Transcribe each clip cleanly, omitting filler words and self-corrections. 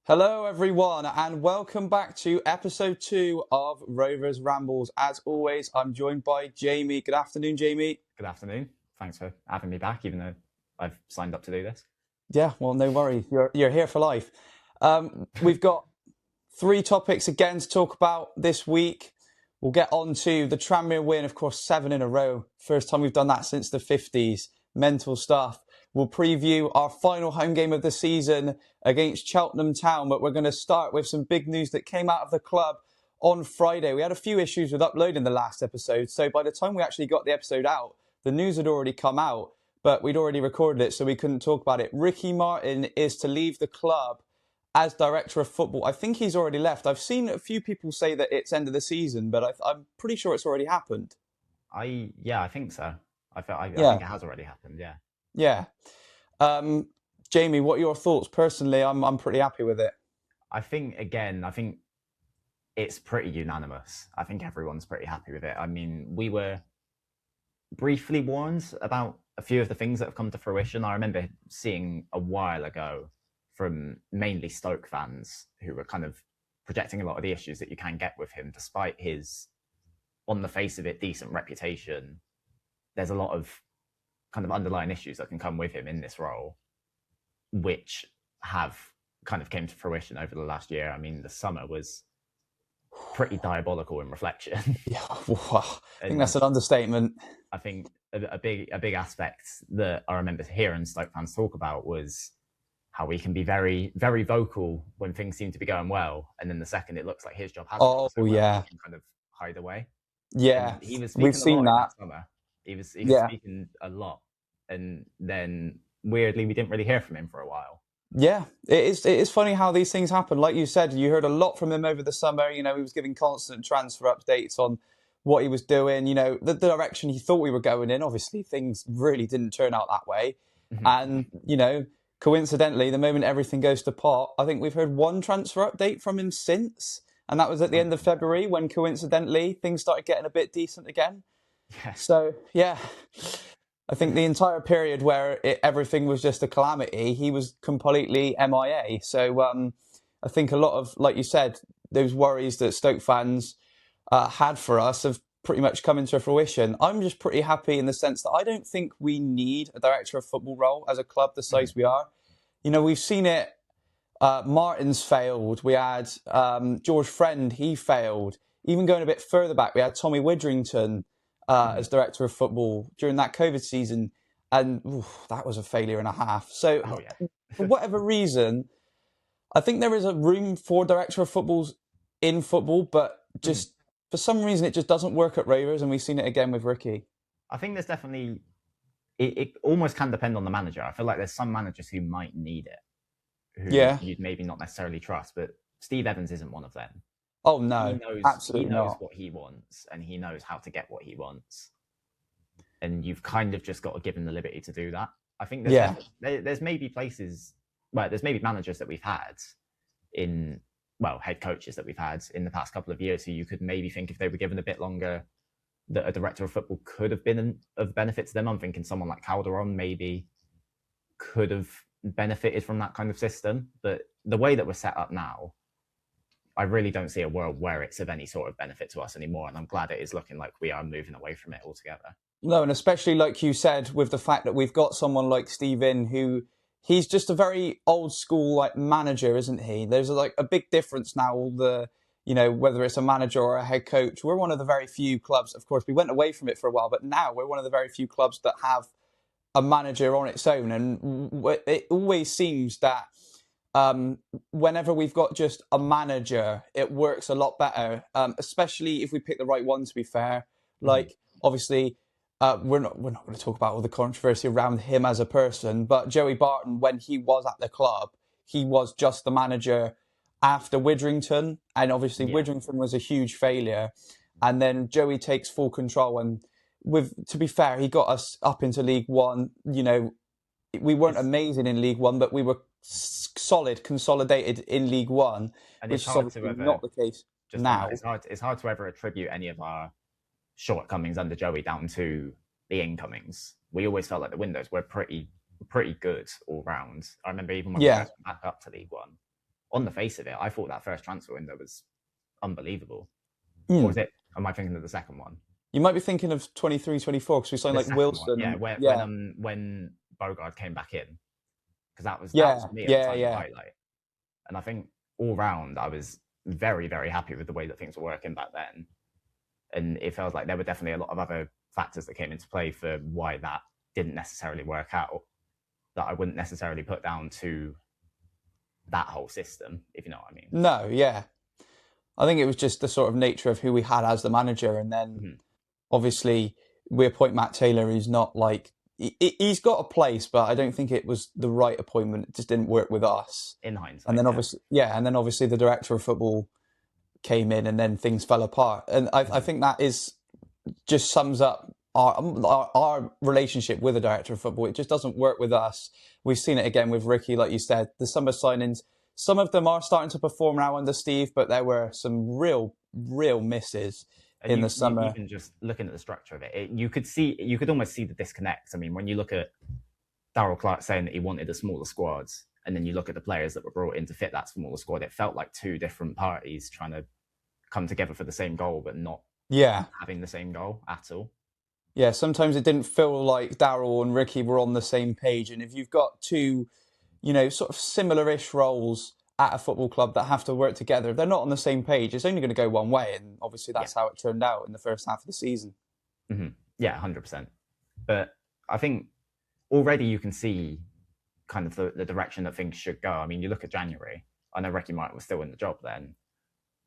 Hello, everyone, and welcome back to episode 2 of Rovers Rambles. As always, I'm joined by Jaimie. Good afternoon, Jaimie. Good afternoon. Thanks for having me back, even though I've signed up to do this. Yeah, well, no worries. You're here for life. We've got 3 topics again to talk about this week. We'll get on to the Tranmere win, of course, 7 in a row. First time we've done that since the 50s. Mental stuff. We'll preview our final home game of the season against Cheltenham Town, but we're going to start with some big news that came out of the club on Friday. We had a few issues with uploading the last episode, so by the time we actually got the episode out, the news had already come out, but we'd already recorded it, so we couldn't talk about it. Ricky Martin is to leave the club as director of football. I think he's already left. I've seen a few people say that it's end of the season, but I'm pretty sure it's already happened. I think so. I Yeah, think it has already happened. Yeah. yeah. Jaimie, what are your thoughts? Personally, I'm pretty happy with it. I think it's pretty unanimous. I think everyone's pretty happy with it. I mean, we were briefly warned about a few of the things that have come to fruition. I remember seeing a while ago from mainly Stoke fans who were kind of projecting a lot of the issues that you can get with him, despite his, on the face of it, decent reputation. There's a lot of kind of underlying issues that can come with him in this role, which have kind of came to fruition over the last year. I mean, the summer was pretty diabolical in reflection. Yeah, wow. I think And that's an understatement. I think a big aspect that I remember hearing Stoke fans talk about was how we can be very, very vocal when things seem to be going well, and then the second it looks like his job hasn't gone Oh, so well, he yeah. can kind of hide away. And Yeah. he was We've speaking a seen lot in that. that summer. He was Yeah. speaking a lot, and then weirdly we didn't really hear from him for a while. Yeah. It is funny how these things happen. Like you said, you heard a lot from him over the summer. He was giving constant transfer updates on what he was doing, the direction he thought we were going in. Obviously, things really didn't turn out that way. And, coincidentally, the moment everything goes to pot, I think we've heard one transfer update from him since. And that was at the end of Something like that. February when coincidentally things started getting a bit decent again. Yeah, So, yeah, I think the entire period where everything was just a calamity, he was completely MIA. So I think a lot of, like you said, those worries that Stoke fans had for us have pretty much come into fruition. I'm just pretty happy in the sense that I don't think we need a director of football role as a club the size we are. We've seen it. Martin's failed. We had George Friend, he failed. Even going a bit further back, we had Tommy Widrington as director of football during that COVID season, and that was a failure and a half. So, oh yeah. for whatever reason, I think there is a room for director of footballs in football, but just for some reason it just doesn't work at Rovers, and we've seen it again with Ricky. I think there's definitely it almost can depend on the manager. I feel like there's some managers who might need it, who Yeah. you'd maybe not necessarily trust, but Steve Evans isn't one of them. Oh He no, knows he absolutely knows not. what he wants, and he knows how to get what he wants, and you've kind of just got to give him the liberty to do that. I think Yeah. there's maybe places, well, there's maybe managers that we've had in, well, head coaches that we've had in the past couple of years who you could maybe think if they were given a bit longer, that a director of football could have been of benefit to them. I'm thinking someone like Calderon maybe could have benefited from that kind of system, but the way that we're set up now, I really don't see a world where it's of any sort of benefit to us anymore, and I'm glad it is looking like we are moving away from it altogether. No, and especially like you said, with the fact that we've got someone like Steve In, who he's just a very old school like manager, isn't he? There's like a big difference now. Whether it's a manager or a head coach, we're one of the very few clubs. Of course, we went away from it for a while, but now we're one of the very few clubs that have a manager on its own. And it always seems that whenever we've got just a manager, it works a lot better. Especially if we pick the right one. To be fair, like obviously, we're not going to talk about all the controversy around him as a person, but Joey Barton, when he was at the club, he was just the manager after Widrington, and obviously Yeah, Widrington was a huge failure, and then Joey takes full control. And to be fair, he got us up into League One. We weren't it's amazing in League One, but we were solid, consolidated in League One, and it's which is hard to obviously ever, not the case just on that, now. it's hard to ever attribute any of our shortcomings under Joey down to the incomings. We always felt like the windows were pretty good all round. I remember even when we Yeah, first went back up to League One, on the face of it, I thought that first transfer window was unbelievable. Or Mm. was it? Am I thinking of the second one? You might be thinking of 23-24 because we signed The like second one, Wilson. yeah. And, yeah, When Bogard came back in, because that was yeah, for me at the yeah, time the yeah. highlight. And I think all round, I was very, very happy with the way that things were working back then. And it felt like there were definitely a lot of other factors that came into play for why that didn't necessarily work out, that I wouldn't necessarily put down to that whole system, if you know what I mean. No, yeah. I think it was just the sort of nature of who we had as the manager. And then obviously we appoint Matt Taylor, who's not like, he's got a place, but I don't think it was the right appointment. It just didn't work with us. In hindsight. And then obviously the director of football came in and then things fell apart. And I think that is just sums up our relationship with the director of football. It just doesn't work with us. We've seen it again with Ricky, like you said. The summer signings, some of them are starting to perform now under Steve, but there were some real misses in the summer. Even just looking at the structure of it, you could almost see the disconnect. I mean, when you look at Darryl Clark saying that he wanted a smaller squad, and then you look at the players that were brought in to fit that smaller squad, it felt like two different parties trying to come together for the same goal, but not having the same goal at all. Yeah, sometimes it didn't feel like Darryl and Ricky were on the same page. And if you've got two, sort of similar-ish roles at a football club that have to work together, if they're not on the same page, it's only going to go one way. And obviously that's how it turned out in the first half of the season. Mm-hmm. Yeah, 100%. But I think already you can see kind of the direction that things should go. I mean, you look at January. I know Ricky Martin was still in the job then,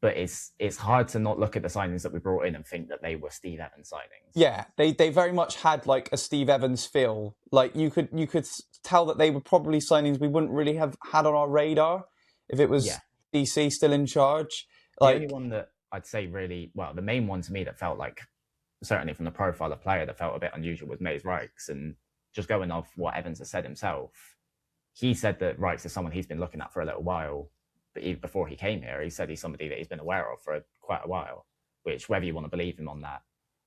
but it's hard to not look at the signings that we brought in and think that they were Steve Evans signings. Yeah, they very much had like a Steve Evans feel. Like you could tell that they were probably signings we wouldn't really have had on our radar if it was DC still in charge. The only one that I'd say really, well, the main one to me that felt like, certainly from the profile of player, that felt a bit unusual was Mays Rykes. And just going off what Evans has said himself, he said that Rykes is someone he's been looking at for a little while. But even before he came here, he said he's somebody that he's been aware of for quite a while, which whether you want to believe him on that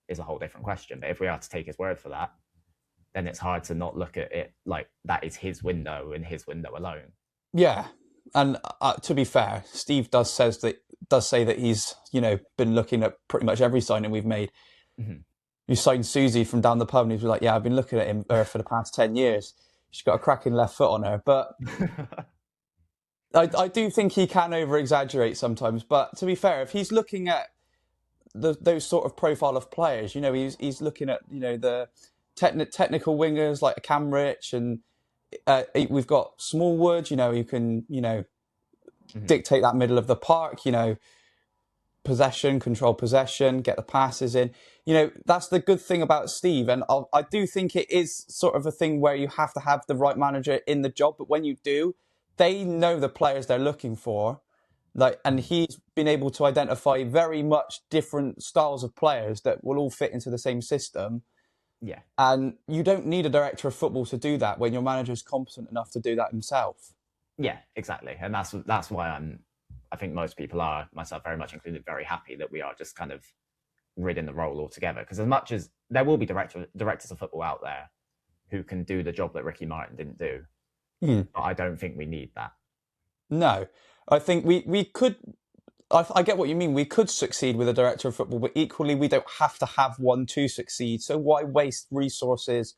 is a whole different question. But if we are to take his word for that, then it's hard to not look at it like that is his window and his window alone. Yeah. And to be fair, Steve does say that he's, been looking at pretty much every signing we've made. Mm-hmm. You signed Susie from down the pub and he was like, yeah, I've been looking at her for the past 10 years. She's got a cracking left foot on her. But I do think he can over-exaggerate sometimes. But to be fair, if he's looking at those sort of profile of players, he's looking at, the technical wingers like Cam Rich, and we've got Smallwood, who can, dictate that middle of the park, control possession, get the passes in. That's the good thing about Steve. And I do think it is sort of a thing where you have to have the right manager in the job. But when you do, they know the players they're looking for. And he's been able to identify very much different styles of players that will all fit into the same system. Yeah. And you don't need a director of football to do that when your manager is competent enough to do that himself. Yeah, exactly. And that's why I think most people are, myself very much included, very happy that we are just kind of ridding the role altogether. Because as much as there will be directors of football out there who can do the job that Ricky Martin didn't do, but I don't think we need that. No, I think we could. I get what you mean. We could succeed with a director of football, but equally we don't have to have one to succeed. So why waste resources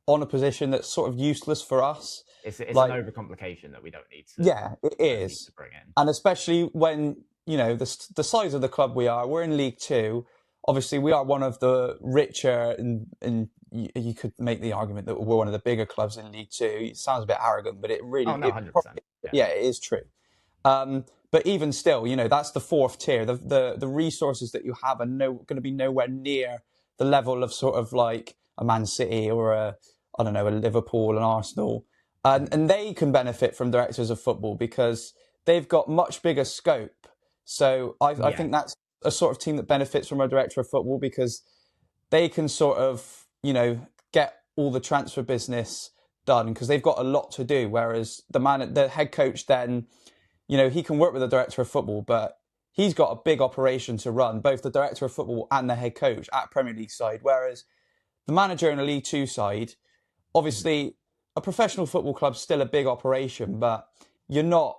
on a position that's sort of useless for us? It's an overcomplication that we don't need to. Yeah, it is. To bring in. And especially when, the size of the club we're in League Two. Obviously, we are one of the richer, and you could make the argument that we're one of the bigger clubs in League Two. It sounds a bit arrogant, but it really... 100%. Yeah, it is true. But even still, that's the fourth tier. The resources that you have are going to be nowhere near the level of sort of like a Man City or a Liverpool and Arsenal. And they can benefit from directors of football because they've got much bigger scope. So I think that's a sort of team that benefits from a director of football because they can sort of, get all the transfer business done because they've got a lot to do. Whereas the head coach then, he can work with the director of football, but he's got a big operation to run, both the director of football and the head coach at Premier League side. Whereas the manager in a League Two side, obviously a professional football club's still a big operation, but you're not,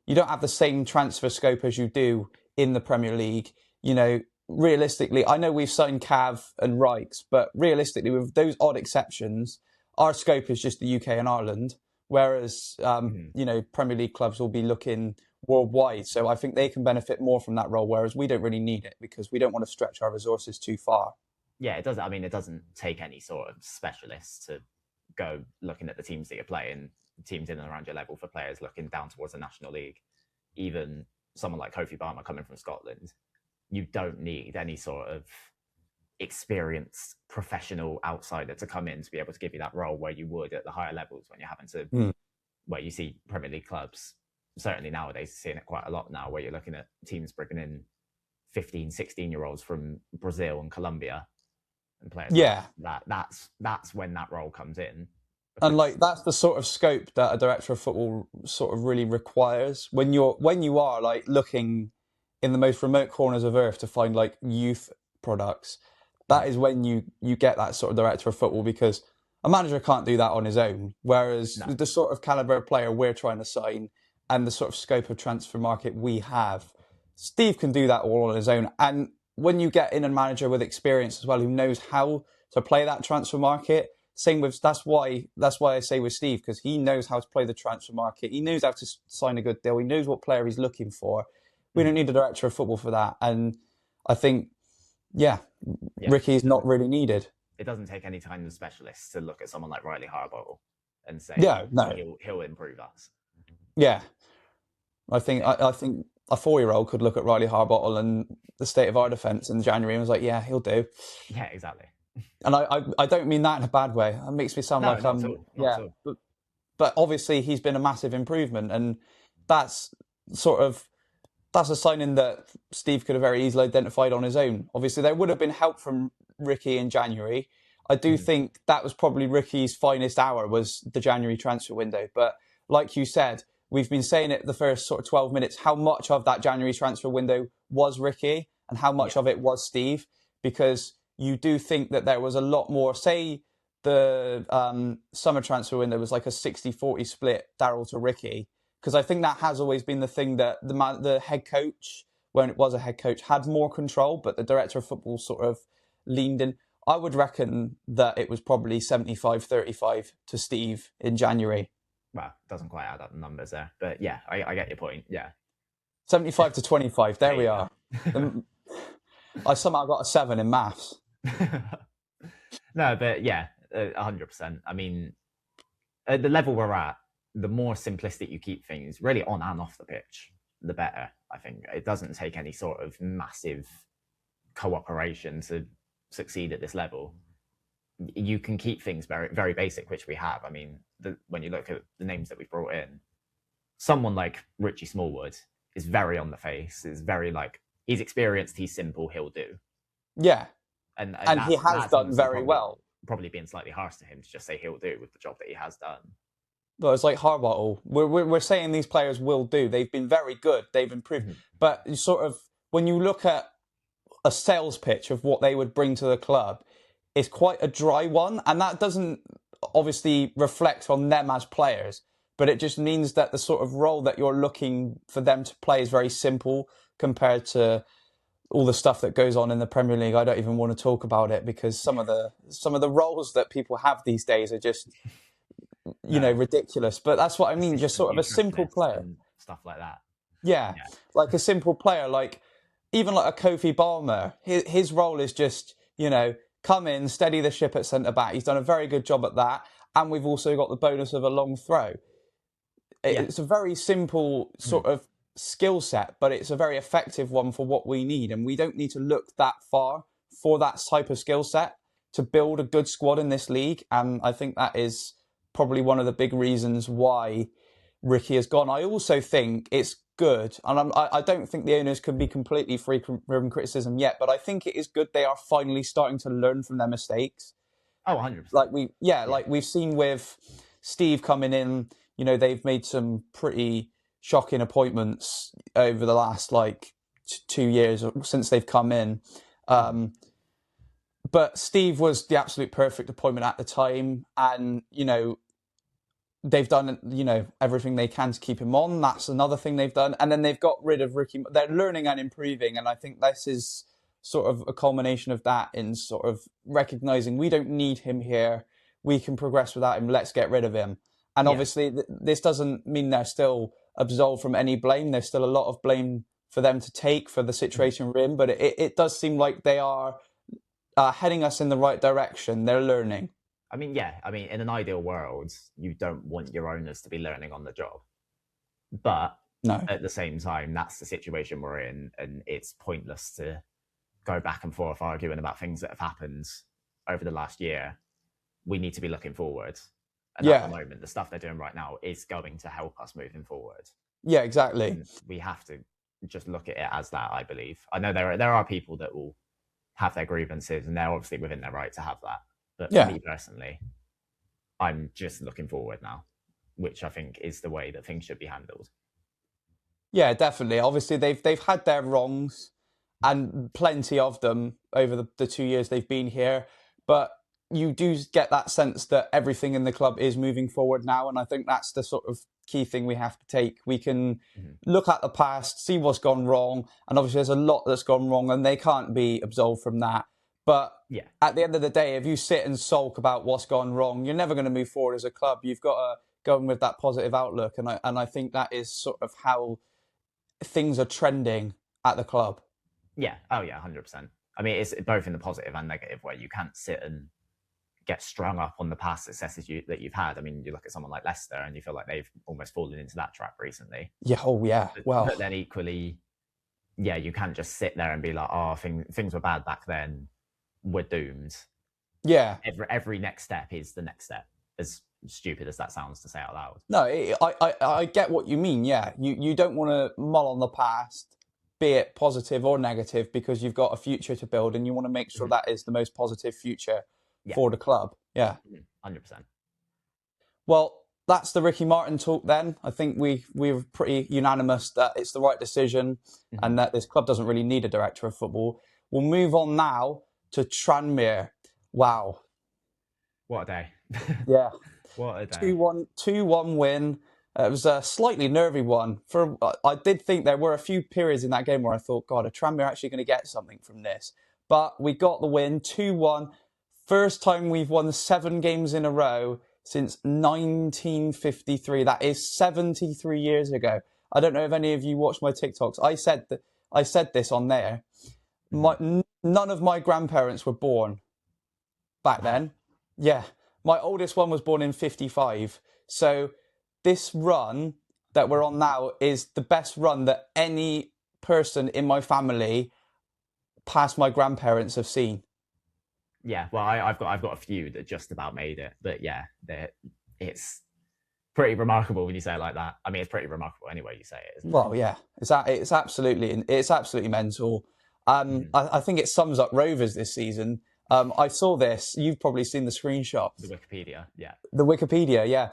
you don't have the same transfer scope as you do in the Premier League. You know, realistically, I know we've signed Cav and Rikes, but realistically, with those odd exceptions, our scope is just the UK and Ireland. Whereas, you know, Premier League clubs will be looking worldwide. So I think they can benefit more from that role, whereas we don't really need it because we don't want to stretch our resources too far. Yeah, it doesn't. I mean, it doesn't take any sort of specialist to go looking at the teams that you're playing, teams in and around your level for players looking down towards the National League. Even someone like Kofi Barmer coming from Scotland, you don't need any sort of experienced professional outsider to come in to be able to give you that role where you would at the higher levels when you're having to, where you see Premier League clubs, certainly nowadays, seeing it quite a lot now, where you're looking at teams bringing in 15, 16-year-olds from Brazil and Colombia and players. Yeah. Like that's when that role comes in. And like that's the sort of scope that a director of football sort of really requires when you are like looking in the most remote corners of earth to find like youth products. That is when you get that sort of director of football, because a manager can't do that on his own. Whereas the sort of caliber of player we're trying to sign and the sort of scope of transfer market we have, Steve can do that all on his own. And when you get in a manager with experience as well, who knows how to play that transfer market, same with that's why I say with Steve, because he knows how to play the transfer market. He knows how to sign a good deal. He knows what player he's looking for. We don't need a director of football for that. And I think, Ricky's not really needed. It doesn't take any kind of specialist to look at someone like Riley Harbottle and say, he'll improve us. Yeah, I think a 4-year-old could look at Riley Harbottle and the state of our defence in January and was like, yeah, he'll do. Yeah, exactly. And I don't mean that in a bad way. It makes me sound like but obviously he's been a massive improvement, and that's a signing that Steve could have very easily identified on his own. Obviously, there would have been help from Ricky in January. I do think that was probably Ricky's finest hour, was the January transfer window. But like you said, we've been saying it the first sort of 12 minutes, how much of that January transfer window was Ricky and how much of it was Steve, because you do think that there was a lot more, say the summer transfer window was like a 60-40 split Daryl to Ricky, because I think that has always been the thing that the head coach, when it was a head coach, had more control, but the director of football sort of leaned in. I would reckon that it was probably 75-35 to Steve in January. Well, it doesn't quite add up the numbers there, but yeah, I get your point. Yeah, 75-25. There we are. I somehow got a 7 in maths. No, but yeah, 100%. I mean, at the level we're at, the more simplistic you keep things, really on and off the pitch, the better. I think it doesn't take any sort of massive cooperation to succeed at this level. You can keep things very, very basic, which we have. I mean, when you look at the names that we've brought in, someone like Richie Smallwood is very on the face, is very like, he's experienced, he's simple, he'll do. Yeah. And he has done very well. Probably being slightly harsh to him to just say he'll do with the job that he has done. Well, it's like Harbottle. We're saying these players will do. They've been very good. They've improved. But you sort of, when you look at a sales pitch of what they would bring to the club, it's quite a dry one. And that doesn't obviously reflect on them as players, but it just means that the sort of role that you're looking for them to play is very simple compared to all the stuff that goes on in the Premier League. I don't even want to talk about it, because some of the roles that people have these days are just, you know, ridiculous. But that's what I mean, just sort of a simple player. And stuff like that. Yeah, like a simple player, like even like a Kofi Balmer. His role is just, you know, come in, steady the ship at centre-back. He's done a very good job at that. And we've also got the bonus of a long throw. It's a very simple sort of skill set, but it's a very effective one for what we need. And we don't need to look that far for that type of skill set to build a good squad in this league. And I think that is probably one of the big reasons why Ricky has gone. I also think it's good, and I don't think the owners can be completely free from criticism yet, but I think it is good they are finally starting to learn from their mistakes. Oh, 100%. Like we've seen with Steve coming in, you know, they've made some pretty shocking appointments over the last 2 years since they've come in. But Steve was the absolute perfect appointment at the time. And, you know, they've done, everything they can to keep him on. That's another thing they've done. And then they've got rid of Ricky. They're learning and improving. And I think this is sort of a culmination of that, in sort of recognizing we don't need him here. We can progress without him. Let's get rid of him. And obviously, this doesn't mean they're still absolved from any blame. There's still a lot of blame for them to take for the situation we're in. But it does seem like they are heading us in the right direction. They're learning. I mean, in an ideal world, you don't want your owners to be learning on the job. But no. At the same time, that's the situation we're in, and it's pointless to go back and forth arguing about things that have happened over the last year. We need to be looking forward. And at the moment, the stuff they're doing right now is going to help us moving forward. Yeah, exactly. And we have to just look at it as that, I believe. I know there are people that will have their grievances, and they're obviously within their right to have that. But for me personally, I'm just looking forward now, which I think is the way that things should be handled. Yeah, definitely. Obviously, they've had their wrongs, and plenty of them over the 2 years they've been here. But you do get that sense that everything in the club is moving forward now. And I think that's the sort of key thing we have to take. We can look at the past, see what's gone wrong. And obviously there's a lot that's gone wrong, and they can't be absolved from that. But at the end of the day, if you sit and sulk about what's gone wrong, you're never going to move forward as a club. You've got to go in with that positive outlook. And I think that is sort of how things are trending at the club. Yeah. Oh, yeah, 100%. I mean, it's both in the positive and negative, where you can't sit and get strung up on the past successes that you've had. I mean, you look at someone like Leicester and you feel like they've almost fallen into that trap recently. Yeah. Oh, yeah. But then equally, you can't just sit there and be like, oh, things were bad back then, we're doomed. Yeah. Every next step is the next step, as stupid as that sounds to say out loud. No, I get what you mean. Yeah. You don't want to mull on the past, be it positive or negative, because you've got a future to build, and you want to make sure that is the most positive future for the club. Yeah. 100%. Well, that's the Ricky Martin talk then. I think we're pretty unanimous that it's the right decision and that this club doesn't really need a director of football. We'll move on now to Tranmere. Wow. What a day. Yeah. What a day. 2-1 win. It was a slightly nervy one. I did think there were a few periods in that game where I thought, God, are Tranmere actually going to get something from this? But we got the win, 2-1. First time we've won 7 games in a row since 1953. That is 73 years ago. I don't know if any of you watched my TikToks. I said this on there. None of my grandparents were born back then. Yeah. My oldest one was born in 55. So this run that we're on now is the best run that any person in my family past my grandparents have seen. Yeah, well, I've got a few that just about made it, but yeah, it's pretty remarkable when you say it like that. I mean, it's pretty remarkable anyway you say it, isn't it? Well, yeah, it's absolutely mental. I think it sums up Rovers this season. I saw this. You've probably seen the screenshot. The Wikipedia, yeah. The Wikipedia, yeah.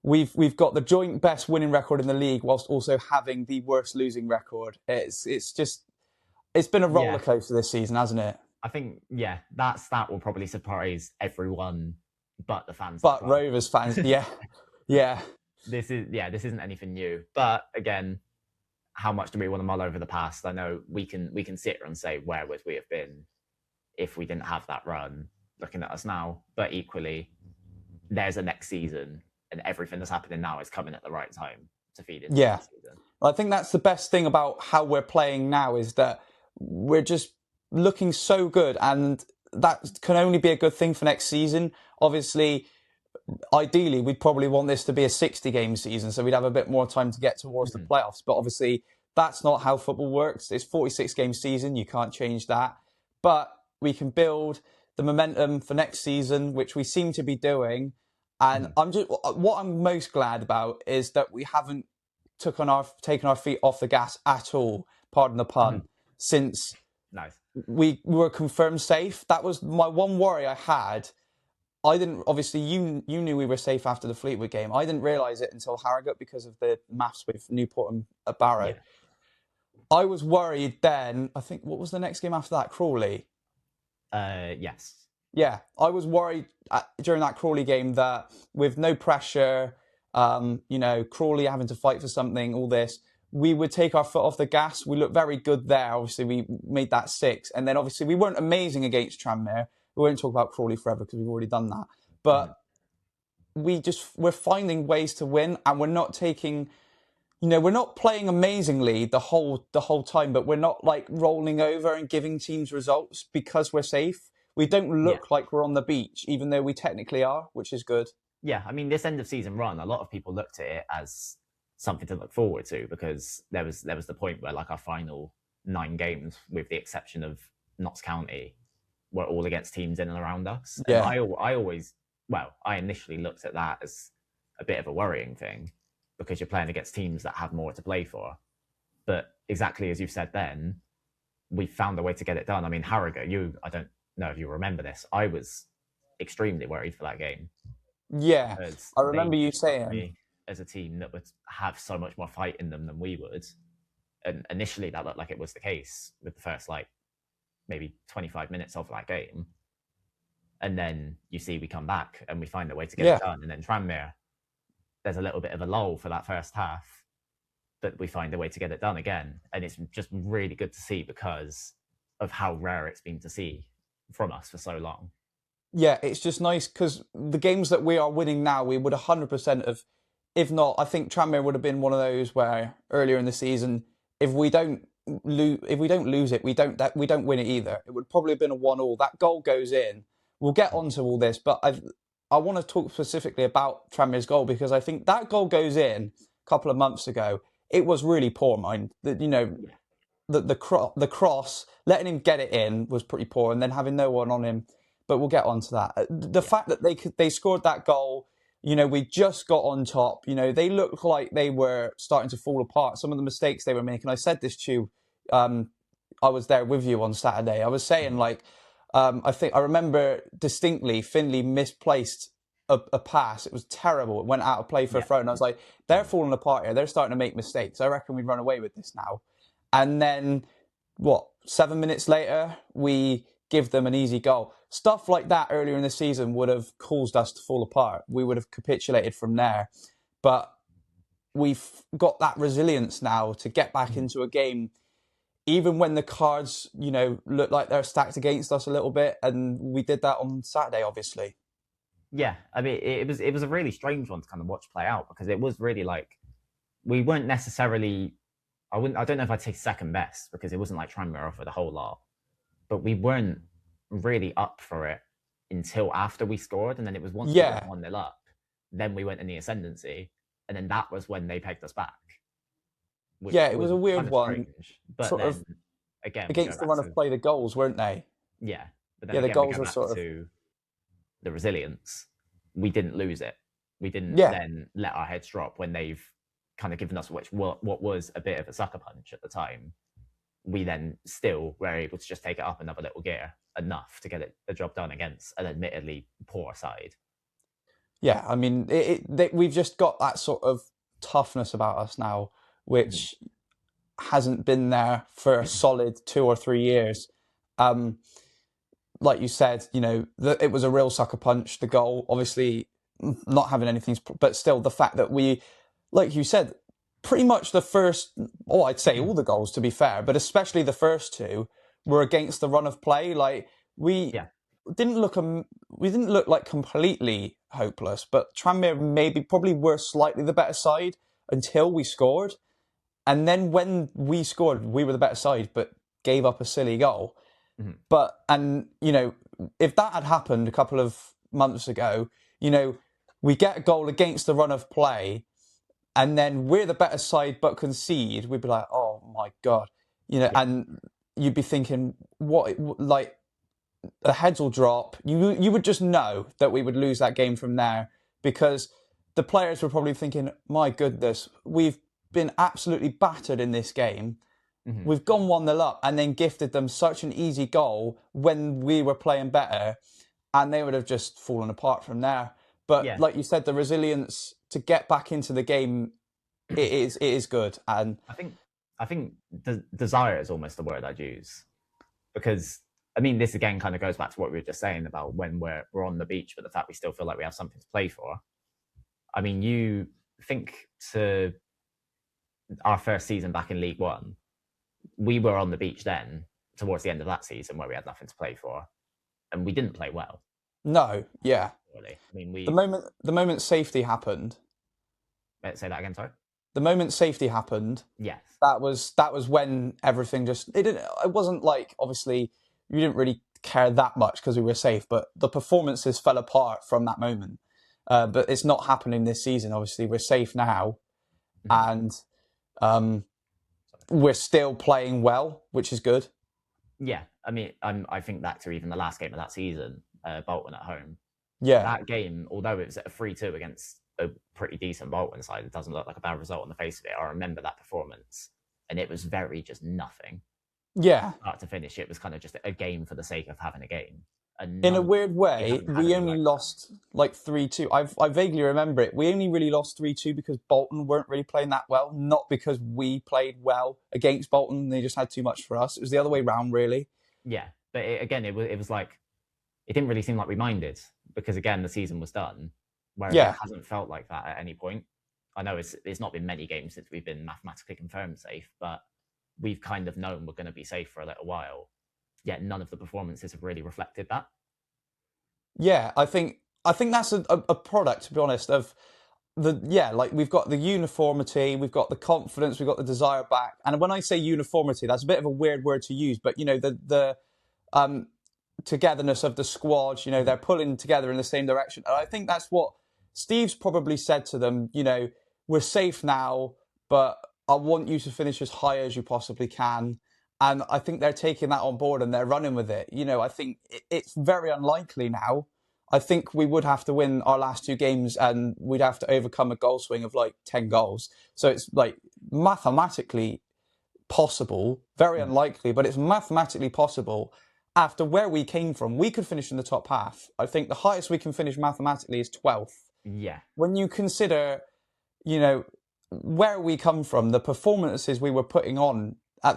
We've got the joint best winning record in the league, whilst also having the worst losing record. It's been a roller coaster this season, hasn't it? I think, that will probably surprise everyone but the fans. But Rovers fans, yeah. This isn't anything new. But again, how much do we want to mull over the past? I know we can sit here and say, where would we have been if we didn't have that run, looking at us now. But equally, there's a next season, and everything that's happening now is coming at the right time to feed into the next season. I think that's the best thing about how we're playing now, is that we're just looking so good, and that can only be a good thing for next season. Obviously, ideally, we'd probably want this to be a 60-game season, so we'd have a bit more time to get towards the playoffs. But obviously, that's not how football works. It's 46-game season. You can't change that. But we can build the momentum for next season, which we seem to be doing. And what I'm most glad about is that we haven't taken our feet off the gas at all, pardon the pun, since we were confirmed safe. That was my one worry I had. I didn't, obviously, you knew we were safe after the Fleetwood game. I didn't realise it until Harrogate because of the maths with Newport and Barrow. Yeah. I was worried then. I think, what was the next game after that? Crawley? Yes. Yeah, I was worried during that Crawley game that with no pressure, Crawley having to fight for something, all this, we would take our foot off the gas. We looked very good there. Obviously, we made that 6. And then obviously we weren't amazing against Tranmere. We won't talk about Crawley forever because we've already done that. But we're finding ways to win, and we're not taking, we're not playing amazingly the whole time, but we're not like rolling over and giving teams results because we're safe. We don't look like we're on the beach, even though we technically are, which is good. Yeah, I mean, this end of season run, a lot of people looked at it as something to look forward to, because there was the point where like our final 9 games, with the exception of Notts County, were all against teams in and around us. Yeah. And I initially looked at that as a bit of a worrying thing, because you're playing against teams that have more to play for. But exactly as you've said then, we found a way to get it done. I mean, Harrogate, I don't know if you remember this, I was extremely worried for that game. Yeah, I remember you saying, as a team that would have so much more fight in them than we would. And initially that looked like it was the case with the first maybe 25 minutes of that game. And then you see we come back and we find a way to get it done. And then Tranmere, there's a little bit of a lull for that first half, but we find a way to get it done again. And it's just really good to see, because of how rare it's been to see from us for so long. Yeah, it's just nice, because the games that we are winning now, we would 100% have, if not, I think Tranmere would have been one of those where earlier in the season, if we don't lose it, we don't win it either. It would probably have been a 1-1. That goal goes in. We'll get onto all this, but I want to talk specifically about Tranmere's goal, because I think that goal goes in a couple of months ago. It was really poor, mind. The cross, letting him get it in was pretty poor, and then having no one on him. But we'll get onto that. The fact that they scored that goal, we just got on top. They looked like they were starting to fall apart. Some of the mistakes they were making. I said this to you. I was there with you on Saturday. I was saying, I remember distinctly Finley misplaced a pass. It was terrible. It went out of play for a throw. And I was like, they're falling apart here. They're starting to make mistakes. I reckon we'd run away with this now. And then, 7 minutes later, we give them an easy goal. Stuff like that earlier in the season would have caused us to fall apart. We would have capitulated from there. But we've got that resilience now to get back into a game, even when the cards, look like they're stacked against us a little bit. And we did that on Saturday, obviously. Yeah, I mean, it was a really strange one to kind of watch play out, because it was really we weren't necessarily, I don't know if I'd say second best, because it wasn't like Tranmere offered a whole lot, but we weren't really up for it until after we scored. And then it was once we were 1-0 up, then we went in the ascendancy, and then that was when they pegged us back. It was a weird one. Strange. But sort of again, against the run of play, the goals, weren't they? Yeah, but then the goals were sort of to the resilience. We didn't lose it. We didn't then let our heads drop when they've kind of given us what was a bit of a sucker punch at the time. We then still were able to just take it up another little gear, enough to get the job done against an admittedly poor side. Yeah, I mean, we've just got that sort of toughness about us now, which hasn't been there for a solid 2 or 3 years. Like you said, it was a real sucker punch, the goal. Obviously, not having anything, but still the fact that we, like you said, pretty much the first, I'd say all the goals, to be fair, but especially the first 2 were against the run of play. We didn't look like completely hopeless, but Tranmere probably were slightly the better side until we scored. And then when we scored, we were the better side, but gave up a silly goal. But, if that had happened a couple of months ago, we get a goal against the run of play, and then we're the better side but concede, we'd be like, oh my God. And you'd be thinking, the heads will drop. You would just know that we would lose that game from there, because the players were probably thinking, my goodness, we've been absolutely battered in this game. We've gone 1-0 up and then gifted them such an easy goal when we were playing better, and they would have just fallen apart from there. But like you said, the resilience to get back into the game, it is good. And I think the desire is almost the word I'd use, because I mean, this again kind of goes back to what we were just saying about when we're on the beach, but the fact we still feel like we have something to play for. I mean, think to our first season back in League One, we were on the beach then towards the end of that season where we had nothing to play for, and we didn't play well. No, yeah. Really, I mean, The moment safety happened. Say that again, sorry. The moment safety happened. Yes. That was when everything just it wasn't like, obviously you didn't really care that much because we were safe, but the performances fell apart from that moment. But it's not happening this season. Obviously, we're safe now, and we're still playing well, which is good. Yeah, I mean, I think back to even the last game of that season, Bolton at home. Yeah, that game, although it was a 3-2 against a pretty decent Bolton side, it doesn't look like a bad result on the face of it. I remember that performance, and it was very just nothing. Yeah. Start to finish, it was kind of just a game for the sake of having a game. And in a weird way, we only lost like 3-2. I vaguely remember it. We only really lost 3-2 because Bolton weren't really playing that well, not because we played well against Bolton. They just had too much for us. It was the other way round, really. Yeah, but it was like, it didn't really seem like we minded because, again, the season was done, whereas it hasn't felt like that at any point. I know it's not been many games since we've been mathematically confirmed safe, but we've kind of known we're going to be safe for a little while. Yet none of the performances have really reflected that. Yeah, I think that's a product, to be honest, of like we've got the uniformity, we've got the confidence, we've got the desire back. And when I say uniformity, that's a bit of a weird word to use, but the togetherness of the squad, they're pulling together in the same direction. And I think that's what Steve's probably said to them, we're safe now, but I want you to finish as high as you possibly can. And I think they're taking that on board and they're running with it. I think it's very unlikely now. I think we would have to win our last 2 games and we'd have to overcome a goal swing of like 10 goals. So it's like mathematically possible, very unlikely, but it's mathematically possible. After where we came from, we could finish in the top half. I think the highest we can finish mathematically is 12th. Yeah. When you consider, where we come from, the performances we were putting on at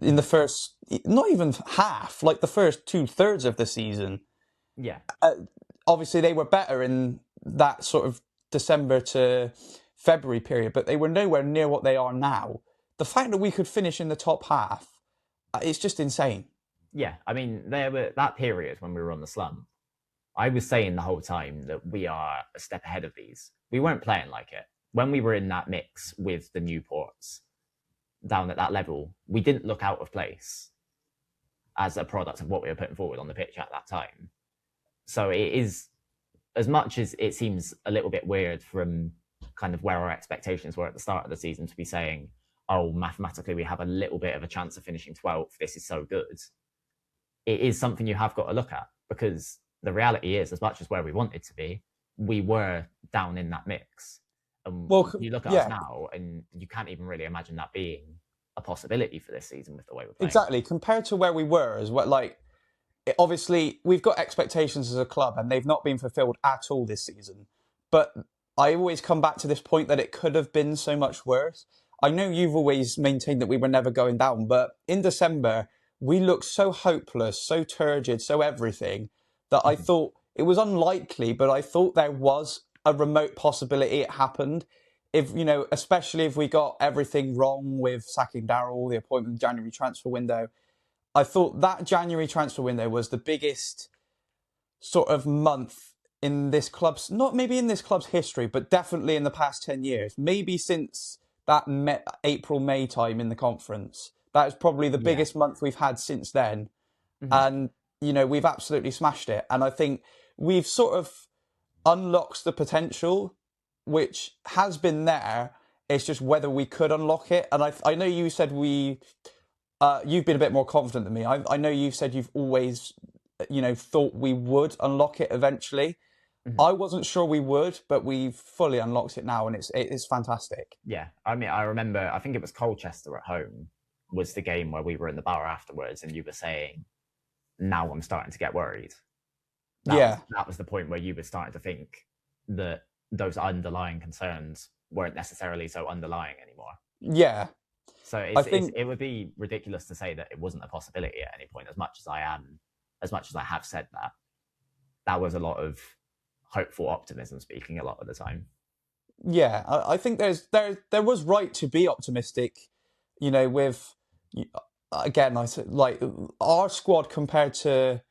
in the first, not even half, like the first 2/3 of the season. Yeah. Obviously, they were better in that sort of December to February period, but they were nowhere near what they are now. The fact that we could finish in the top half, it's just insane. Yeah, I mean, there were that period when we were on the slump. I was saying the whole time that we are a step ahead of these. We weren't playing like it. When we were in that mix with the Newports down at that level, we didn't look out of place as a product of what we were putting forward on the pitch at that time. So it is, as much as it seems a little bit weird from kind of where our expectations were at the start of the season to be saying, oh, mathematically we have a little bit of a chance of finishing 12th, this is so good. It is something you have got to look at, because the reality is, as much as where we wanted to be, we were down in that mix. And you look at us now and you can't even really imagine that being a possibility for this season with the way we're playing. Exactly. Compared to where we were, as well, like, obviously we've got expectations as a club and they've not been fulfilled at all this season. But I always come back to this point that it could have been so much worse. I know you've always maintained that we were never going down, but in December, we looked so hopeless, so turgid, so everything, that I thought it was unlikely, but I thought there was a remote possibility it happened. If, especially if we got everything wrong with sacking Darryl, the appointment of the January transfer window. I thought that January transfer window was the biggest sort of month in this club's, not maybe in this club's history, but definitely in the past 10 years. Maybe since that April, May time in the conference. That is probably the biggest month we've had since then. And, we've absolutely smashed it. And I think we've sort of unlocked the potential, which has been there. It's just whether we could unlock it. And I know you said you've been a bit more confident than me. I know you've said you've always, thought we would unlock it eventually. I wasn't sure we would, but we've fully unlocked it now, and it's fantastic. Yeah, I mean, I remember, I think it was Colchester at home was the game where we were in the bar afterwards, and you were saying, now I'm starting to get worried. That was the point where you were starting to think that those underlying concerns weren't necessarily so underlying anymore. Yeah. So it would be ridiculous to say that it wasn't a possibility at any point. As much as I have said that was a lot of hopeful optimism speaking a lot of the time. Yeah, I think there was right to be optimistic, with again, I said like our squad compared to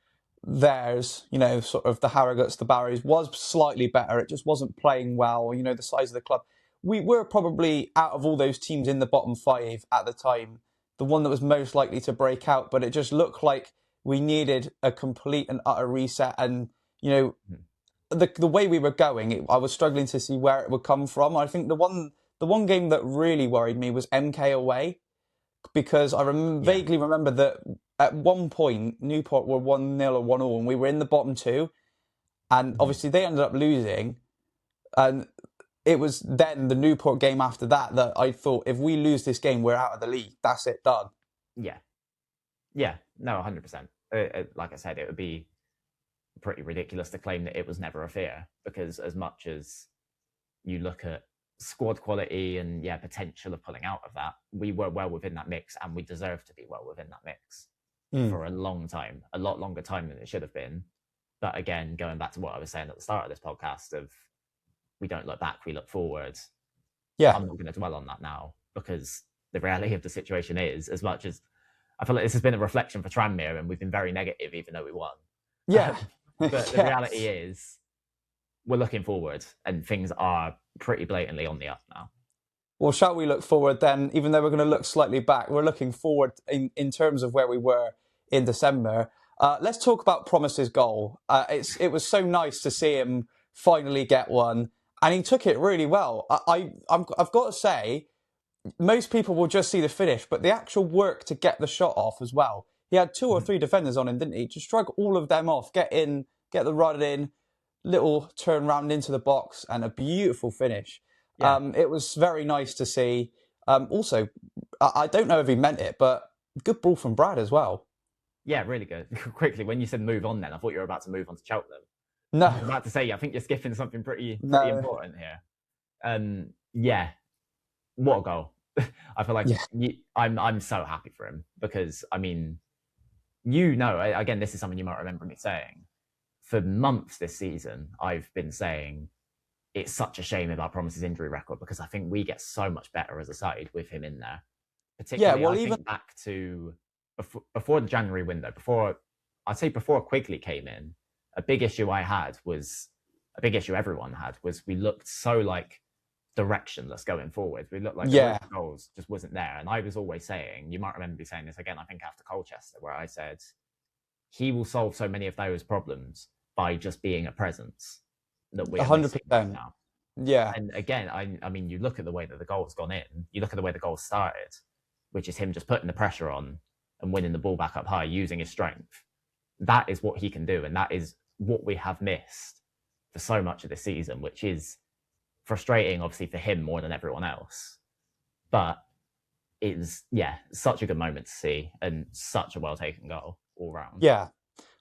theirs, sort of the Harrogates, the Barrys was slightly better. It just wasn't playing well. The size of the club. We were probably out of all those teams in the bottom five at the time, the one that was most likely to break out. But it just looked like we needed a complete and utter reset. And the way we were going, I was struggling to see where it would come from. I think the one game that really worried me was MK away, because I vaguely remember that at one point Newport were 1-0 or 1-1 and we were in the bottom two, and obviously they ended up losing, and it was then the Newport game after that I thought, if we lose this game, we're out of the league. That's it, done. Yeah, no, 100%. Like I said, it would be pretty ridiculous to claim that it was never a fear, because as much as you look at squad quality and potential of pulling out of that, we were well within that mix, and we deserve to be well within that mix for a long time, a lot longer time than it should have been. But again, going back to what I was saying at the start of this podcast of we don't look back, we look forward. I'm not going to dwell on that now, because the reality of the situation is, as much as I feel like this has been a reflection for Tranmere and we've been very negative even though we won. But the reality is we're looking forward and things are pretty blatantly on the up now. Well, shall we look forward then? Even though we're going to look slightly back, we're looking forward in terms of where we were in December. Let's talk about Promise's goal. It was so nice to see him finally get one, and he took it really well. I've got to say, most people will just see the finish, but the actual work to get the shot off as well. He had 2 or 3 defenders on him, didn't he? To shrug all of them off, get in, get the run in, little turn round into the box, and a beautiful finish. It was very nice to see. Also, I don't know if he meant it, but good ball from Brad as well. Yeah, really good. Quickly, when you said move on then, I thought you were about to move on to Cheltenham. No. I was about to say, I think you're skipping something pretty important here. What a goal. I feel like I'm so happy for him, because, I mean, again, this is something you might remember me saying. For months this season, I've been saying it's such a shame about Promise's injury record, because I think we get so much better as a side with him in there. Particularly, think back to before the January window, before Quigley came in, a big issue everyone had was we looked so like directionless going forward. We looked like the goals just wasn't there. And I was always saying, you might remember me saying this again, I think after Colchester, where I said he will solve so many of those problems by just being a presence that we're 100% now. Yeah. And again, I mean, you look at the way that the goal's gone in, you look at the way the goal started, which is him just putting the pressure on and winning the ball back up high, using his strength. That is what he can do. And that is what we have missed for so much of this season, which is frustrating, obviously, for him more than everyone else. But it's, such a good moment to see, and such a well-taken goal all round. Yeah.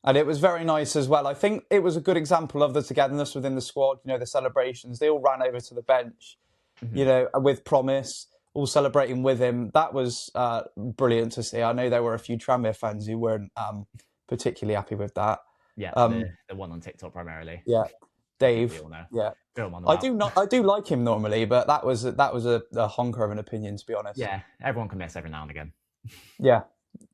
And it was very nice as well. I think it was a good example of the togetherness within the squad, the celebrations. They all ran over to the bench, with Promise, all celebrating with him. That was brilliant to see. I know there were a few Tranmere fans who weren't particularly happy with that. Yeah, the one on TikTok primarily. Yeah, Dave. Yeah, I do like him normally, but that was a honker of an opinion, to be honest. Yeah, everyone can miss every now and again. Yeah,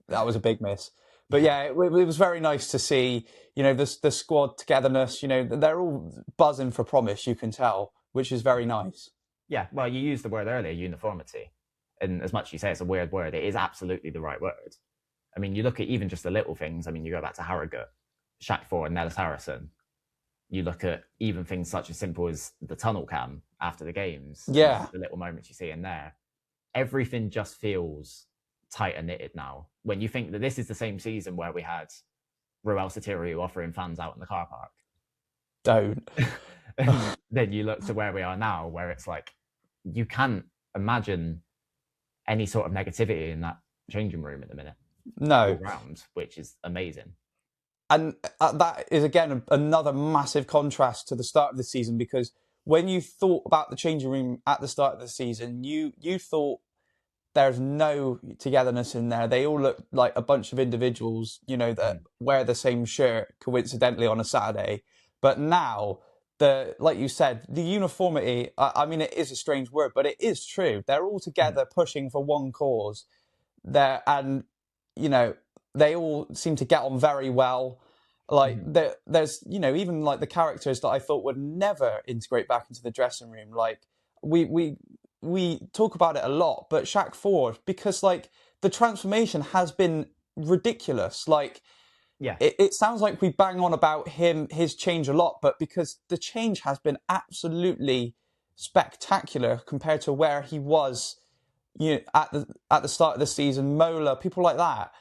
that was a big miss. But it was very nice to see, the squad togetherness. They're all buzzing for Promise, you can tell, which is very nice. Yeah, well, you used the word earlier, uniformity. And as much as you say it's a weird word, it is absolutely the right word. I mean, you look at even just the little things. I mean, you go back to Harrogate, Shackford and Nellis Harrison. You look at even things such as simple as the tunnel cam after the games. Yeah. The little moments you see in there. Everything just feels tighter knitted now. When you think that this is the same season where we had Ruel Satiru offering fans out in the car park. Don't. Then you look to where we are now, where it's like, you can't imagine any sort of negativity in that changing room at the minute. No. Around, which is amazing. And that is, again, another massive contrast to the start of the season, because when you thought about the changing room at the start of the season, you thought there's no togetherness in there. They all look like a bunch of individuals, that wear the same shirt coincidentally on a Saturday. But now like you said, the uniformity, I mean, it is a strange word, but it is true. They're all together pushing for one cause there. And, you know, they all seem to get on very well. Like there's, you know, even like the characters that I thought would never integrate back into the dressing room. Like we talk about it a lot, but Shaq Ford, because like the transformation has been ridiculous. Like, Yeah. it sounds like we bang on about his change a lot, but because the change has been absolutely spectacular compared to where he was, you know, at the start of the season, Mola, people like that.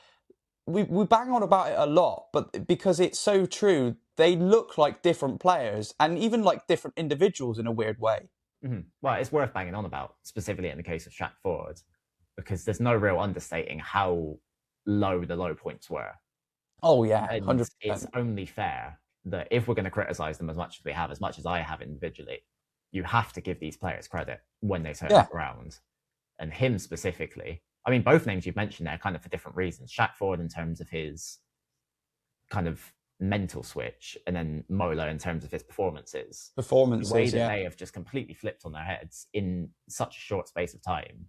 We bang on about it a lot, but because it's so true, they look like different players and even like different individuals in a weird way. Well, it's worth banging on about, specifically in the case of Shaq Ford, because there's no real understating how low the low points were. Oh yeah, And 100%. it's only fair that if we're going to criticize them as much as we have, as much as I have individually, you have to give these players credit when they turn it around. And him specifically, I mean, both names you've mentioned there kind of for different reasons. Shaq Ford in terms of his kind of mental switch, and then Mola in terms of his performances. The way that they have just completely flipped on their heads in such a short space of time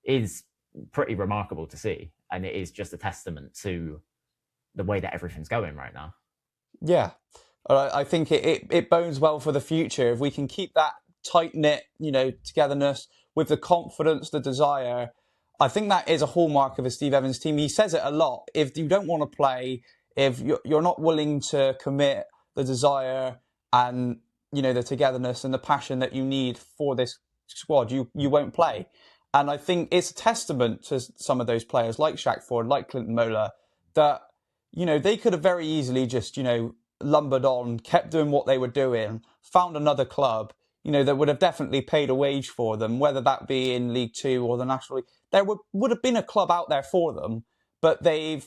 is pretty remarkable to see. And it is just a testament to the way that everything's going right now. Yeah. I think it bodes well for the future. If we can keep that tight-knit, you know, togetherness with the confidence, the desire, I think that is a hallmark of a Steve Evans team. He says it a lot. If you don't want to play, if you're not willing to commit the desire and, you know, the togetherness and the passion that you need for this squad, you won't play. And I think it's a testament to some of those players like Shaq Ford, like Clinton Mola, that, you know, they could have very easily just, you know, lumbered on, kept doing what they were doing, found another club, you know, that would have definitely paid a wage for them, whether that be in League Two or the National League. There would have been a club out there for them, but they've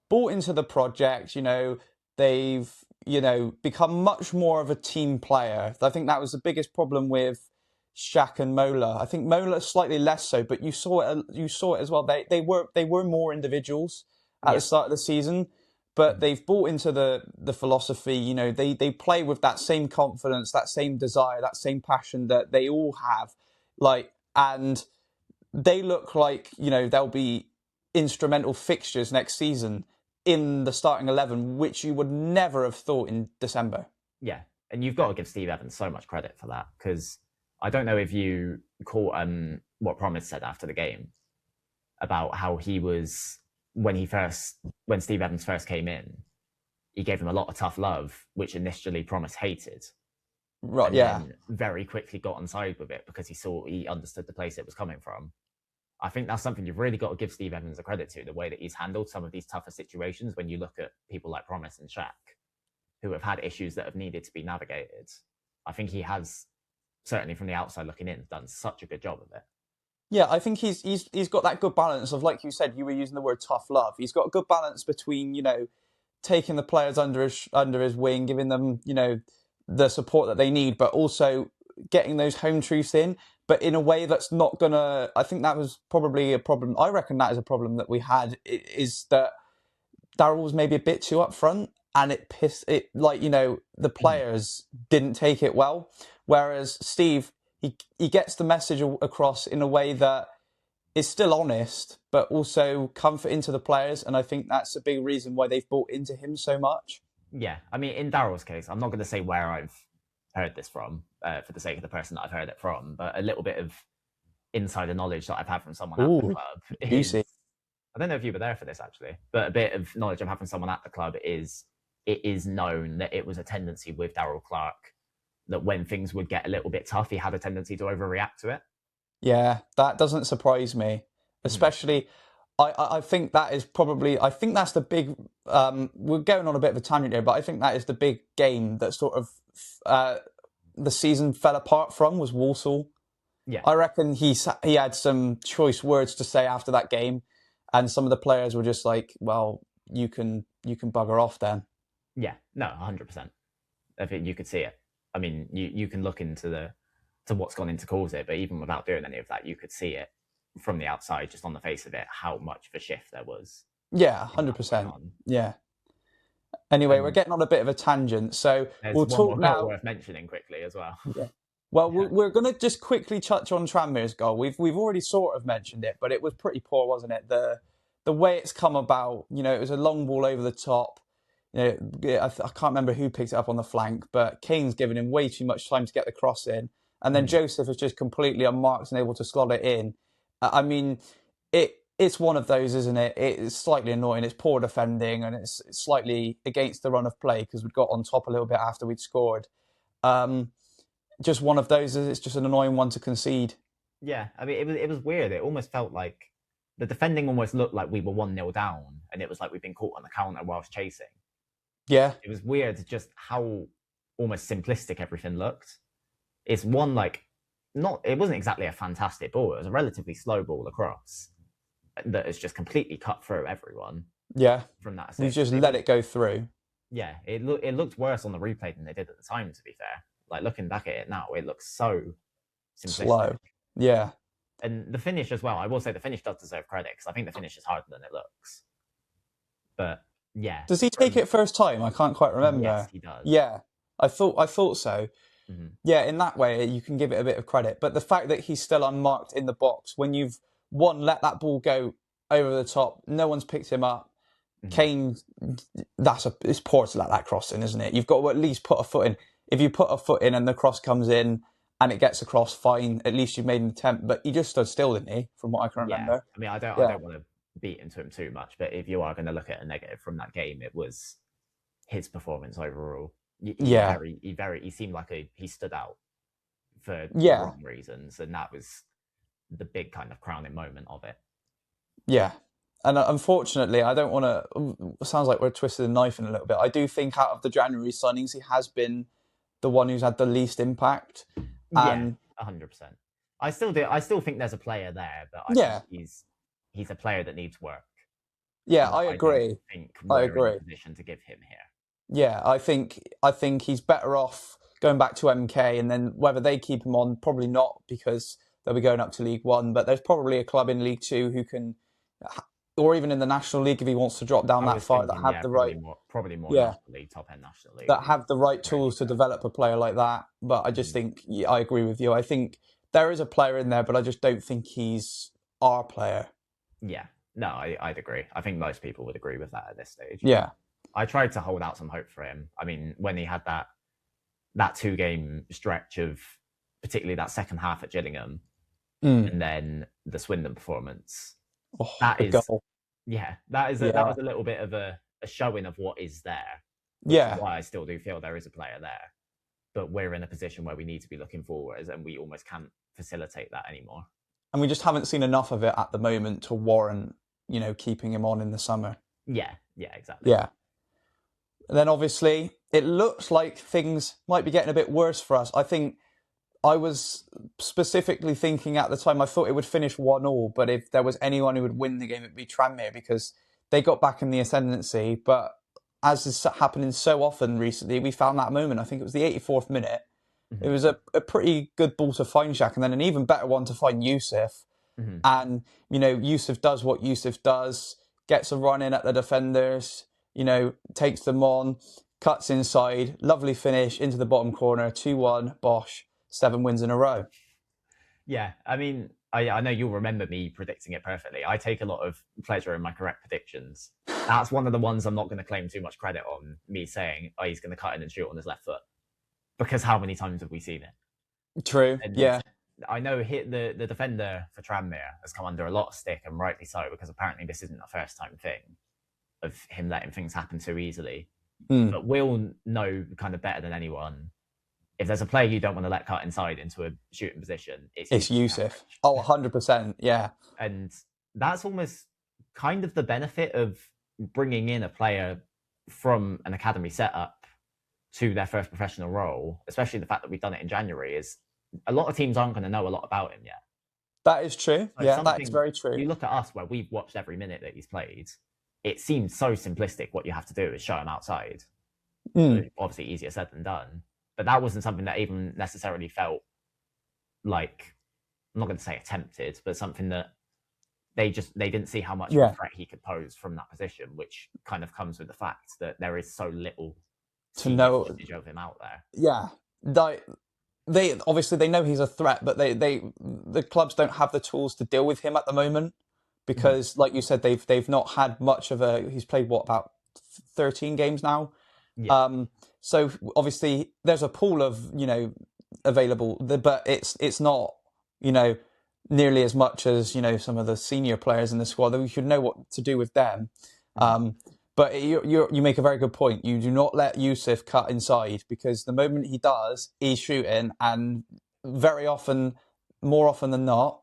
bought into the project, you know, they've, you know, become much more of a team player. I think that was the biggest problem with Shaq and Mola. I think Mola slightly less so, but you saw it as well. They were more individuals at the start of the season. But they've bought into the philosophy, you know, they play with that same confidence, that same desire, that same passion that they all have. Like, and they look like, you know, they'll be instrumental fixtures next season in the starting 11, which you would never have thought in December. Yeah. And you've got to give Steve Evans so much credit for that, because I don't know if you caught what Promise said after the game about how he was, when Steve Evans first came in, he gave him a lot of tough love, which initially Promise hated. Right, and yeah. Then very quickly got on side with it because he understood the place it was coming from. I think that's something you've really got to give Steve Evans a credit to, the way that he's handled some of these tougher situations when you look at people like Promise and Shaq, who have had issues that have needed to be navigated. I think he has, certainly from the outside looking in, done such a good job of it. Yeah, I think he's got that good balance of, like you said, you were using the word tough love. He's got a good balance between, you know, taking the players under his wing, giving them, you know, the support that they need, but also getting those home truths in, but in a way that's not gonna. I think that was probably a problem. I reckon that is a problem that we had, is that Darryl was maybe a bit too upfront, and it pissed it, like, you know, the players didn't take it well, whereas Steve, he gets the message across in a way that is still honest, but also comforting to the players. And I think that's a big reason why they've bought into him so much. Yeah. I mean, in Darryl's case, I'm not going to say where I've heard this from for the sake of the person that I've heard it from, but a little bit of insider knowledge that I've had from someone at the club is, I don't know if you were there for this actually, but a bit of knowledge I've had from someone at the club is, it is known that it was a tendency with Darryl Clark that when things would get a little bit tough, he had a tendency to overreact to it. Yeah, that doesn't surprise me. Especially, I think that is probably, I think that's the big, we're going on a bit of a tangent here, but I think that is the big game that sort of the season fell apart from, was Walsall. Yeah. I reckon he had some choice words to say after that game, and some of the players were just like, well, you can bugger off then. Yeah, no, 100%. I think you could see it. I mean, you can look into what's gone into cause it, but even without doing any of that, you could see it from the outside, just on the face of it, how much of a shift there was. Yeah, 100%. Yeah. Anyway, we're And getting on a bit of a tangent, so there's we'll one talk more goal now. worth mentioning quickly as well. Yeah. Well, Yeah. we're going to just quickly touch on Tranmere's goal. We've already sort of mentioned it, but it was pretty poor, wasn't it? The way it's come about, it was a long ball over the top. I can't remember who picked it up on the flank, but Kane's given him way too much time to get the cross in, and then Joseph is just completely unmarked and able to slot it in. I mean, it's one of those, isn't it? It's slightly annoying. It's poor defending, and it's slightly against the run of play because we'd got on top a little bit after we'd scored. Just one of those. It's just an annoying one to concede. Yeah, I mean, it was weird. It almost felt like the defending almost looked like we were 1-0 down, and it was like we've been caught on the counter whilst chasing. Yeah, It was weird just how almost simplistic everything looked. It's one like it wasn't exactly a fantastic ball. It was a relatively slow ball across that has just completely cut through everyone. Yeah, From that, you just let it go through. Yeah, it looked worse on the replay than they did at the time. To be fair, like looking back at it now, it looks so simplistic. Slow. Yeah, and the finish as well. I will say the finish does deserve credit because I think the finish is harder than it looks. But yeah, does he take it first time? I can't quite remember. Yes, he does. Yeah, I thought so. Mm-hmm. Yeah, in that way you can give it a bit of credit. But the fact that he's still unmarked in the box when you've let that ball go over the top, no one's picked him up. Kane, it's poor to let that cross in, isn't it? You've got to at least put a foot in. If you put a foot in and the cross comes in and it gets across, fine. At least you've made an attempt. But he just stood still, didn't he? From what I can remember. Yeah. I mean, I don't want to beat into him too much, but if you are going to look at a negative from that game, it was his performance overall. He seemed like he stood out for the wrong reasons, and that was the big kind of crowning moment of it. Yeah. And unfortunately, I don't want to... Sounds like we're twisting the knife in a little bit. I do think out of the January signings, he has been the one who's had the least impact. Yeah, 100%. I still think there's a player there, but I think he's a player that needs work. Yeah, I agree. I agree. In a position to give him here. Yeah, I think he's better off going back to MK, and then whether they keep him on, probably not, because they'll be going up to League One. But there's probably a club in League Two who can... Or even in the National League, if he wants to drop down that far, that have the right... Probably more National League, top-end National League. That have the right tools to develop a player like that. But I just think, I agree with you. I think there is a player in there, but I just don't think he's our player. Yeah. No, I'd agree. I think most people would agree with that at this stage. Yeah. I tried to hold out some hope for him. I mean, when he had that 2-game stretch of particularly that second half at Gillingham and then the Swindon performance... that was a little bit of a showing of what is there. Which is why I still do feel there is a player there, but we're in a position where we need to be looking forwards, and we almost can't facilitate that anymore. And we just haven't seen enough of it at the moment to warrant, keeping him on in the summer. Yeah, exactly. Yeah. And then obviously it looks like things might be getting a bit worse for us. I think I was specifically thinking at the time, I thought it would finish 1-1, but if there was anyone who would win the game, it'd be Tranmere, because they got back in the ascendancy. But as is happening so often recently, we found that moment. I think it was the 84th minute. It was a pretty good ball to find Shaq, and then an even better one to find Yusuf. And, Yusuf does what Yusuf does, gets a run in at the defenders, takes them on, cuts inside, lovely finish into the bottom corner, 2-1, Bosch. 7 wins in a row. Yeah, I mean, I know you'll remember me predicting it perfectly. I take a lot of pleasure in my correct predictions. That's one of the ones I'm not going to claim too much credit on, me saying, he's going to cut in and shoot on his left foot. Because how many times have we seen it? True, yeah. I know the defender for Tranmere has come under a lot of stick, and rightly so, because apparently this isn't a first-time thing of him letting things happen too easily. But we'll know kind of better than anyone, if there's a player you don't want to let cut inside into a shooting position, it's Yusuf. Oh, 100%, yeah. And that's almost kind of the benefit of bringing in a player from an academy setup to their first professional role, especially the fact that we've done it in January, is a lot of teams aren't going to know a lot about him yet. That is true. That is very true. You look at us, where we've watched every minute that he's played, it seems so simplistic. What you have to do is show him outside. Obviously easier said than done. But that wasn't something that even necessarily felt like, I'm not going to say attempted, but something that they didn't see how much of a threat he could pose from that position, which kind of comes with the fact that there is so little to know footage of him out there. Yeah, they obviously they know he's a threat, but the clubs don't have the tools to deal with him at the moment because, like you said, they've not had much of a. He's played about 13 games now. Yeah. So obviously there's a pool of available, but it's not nearly as much as some of the senior players in the squad that we should know what to do with them. But you make a very good point. You do not let Yusuf cut inside because the moment he does, he's shooting, and very often, more often than not,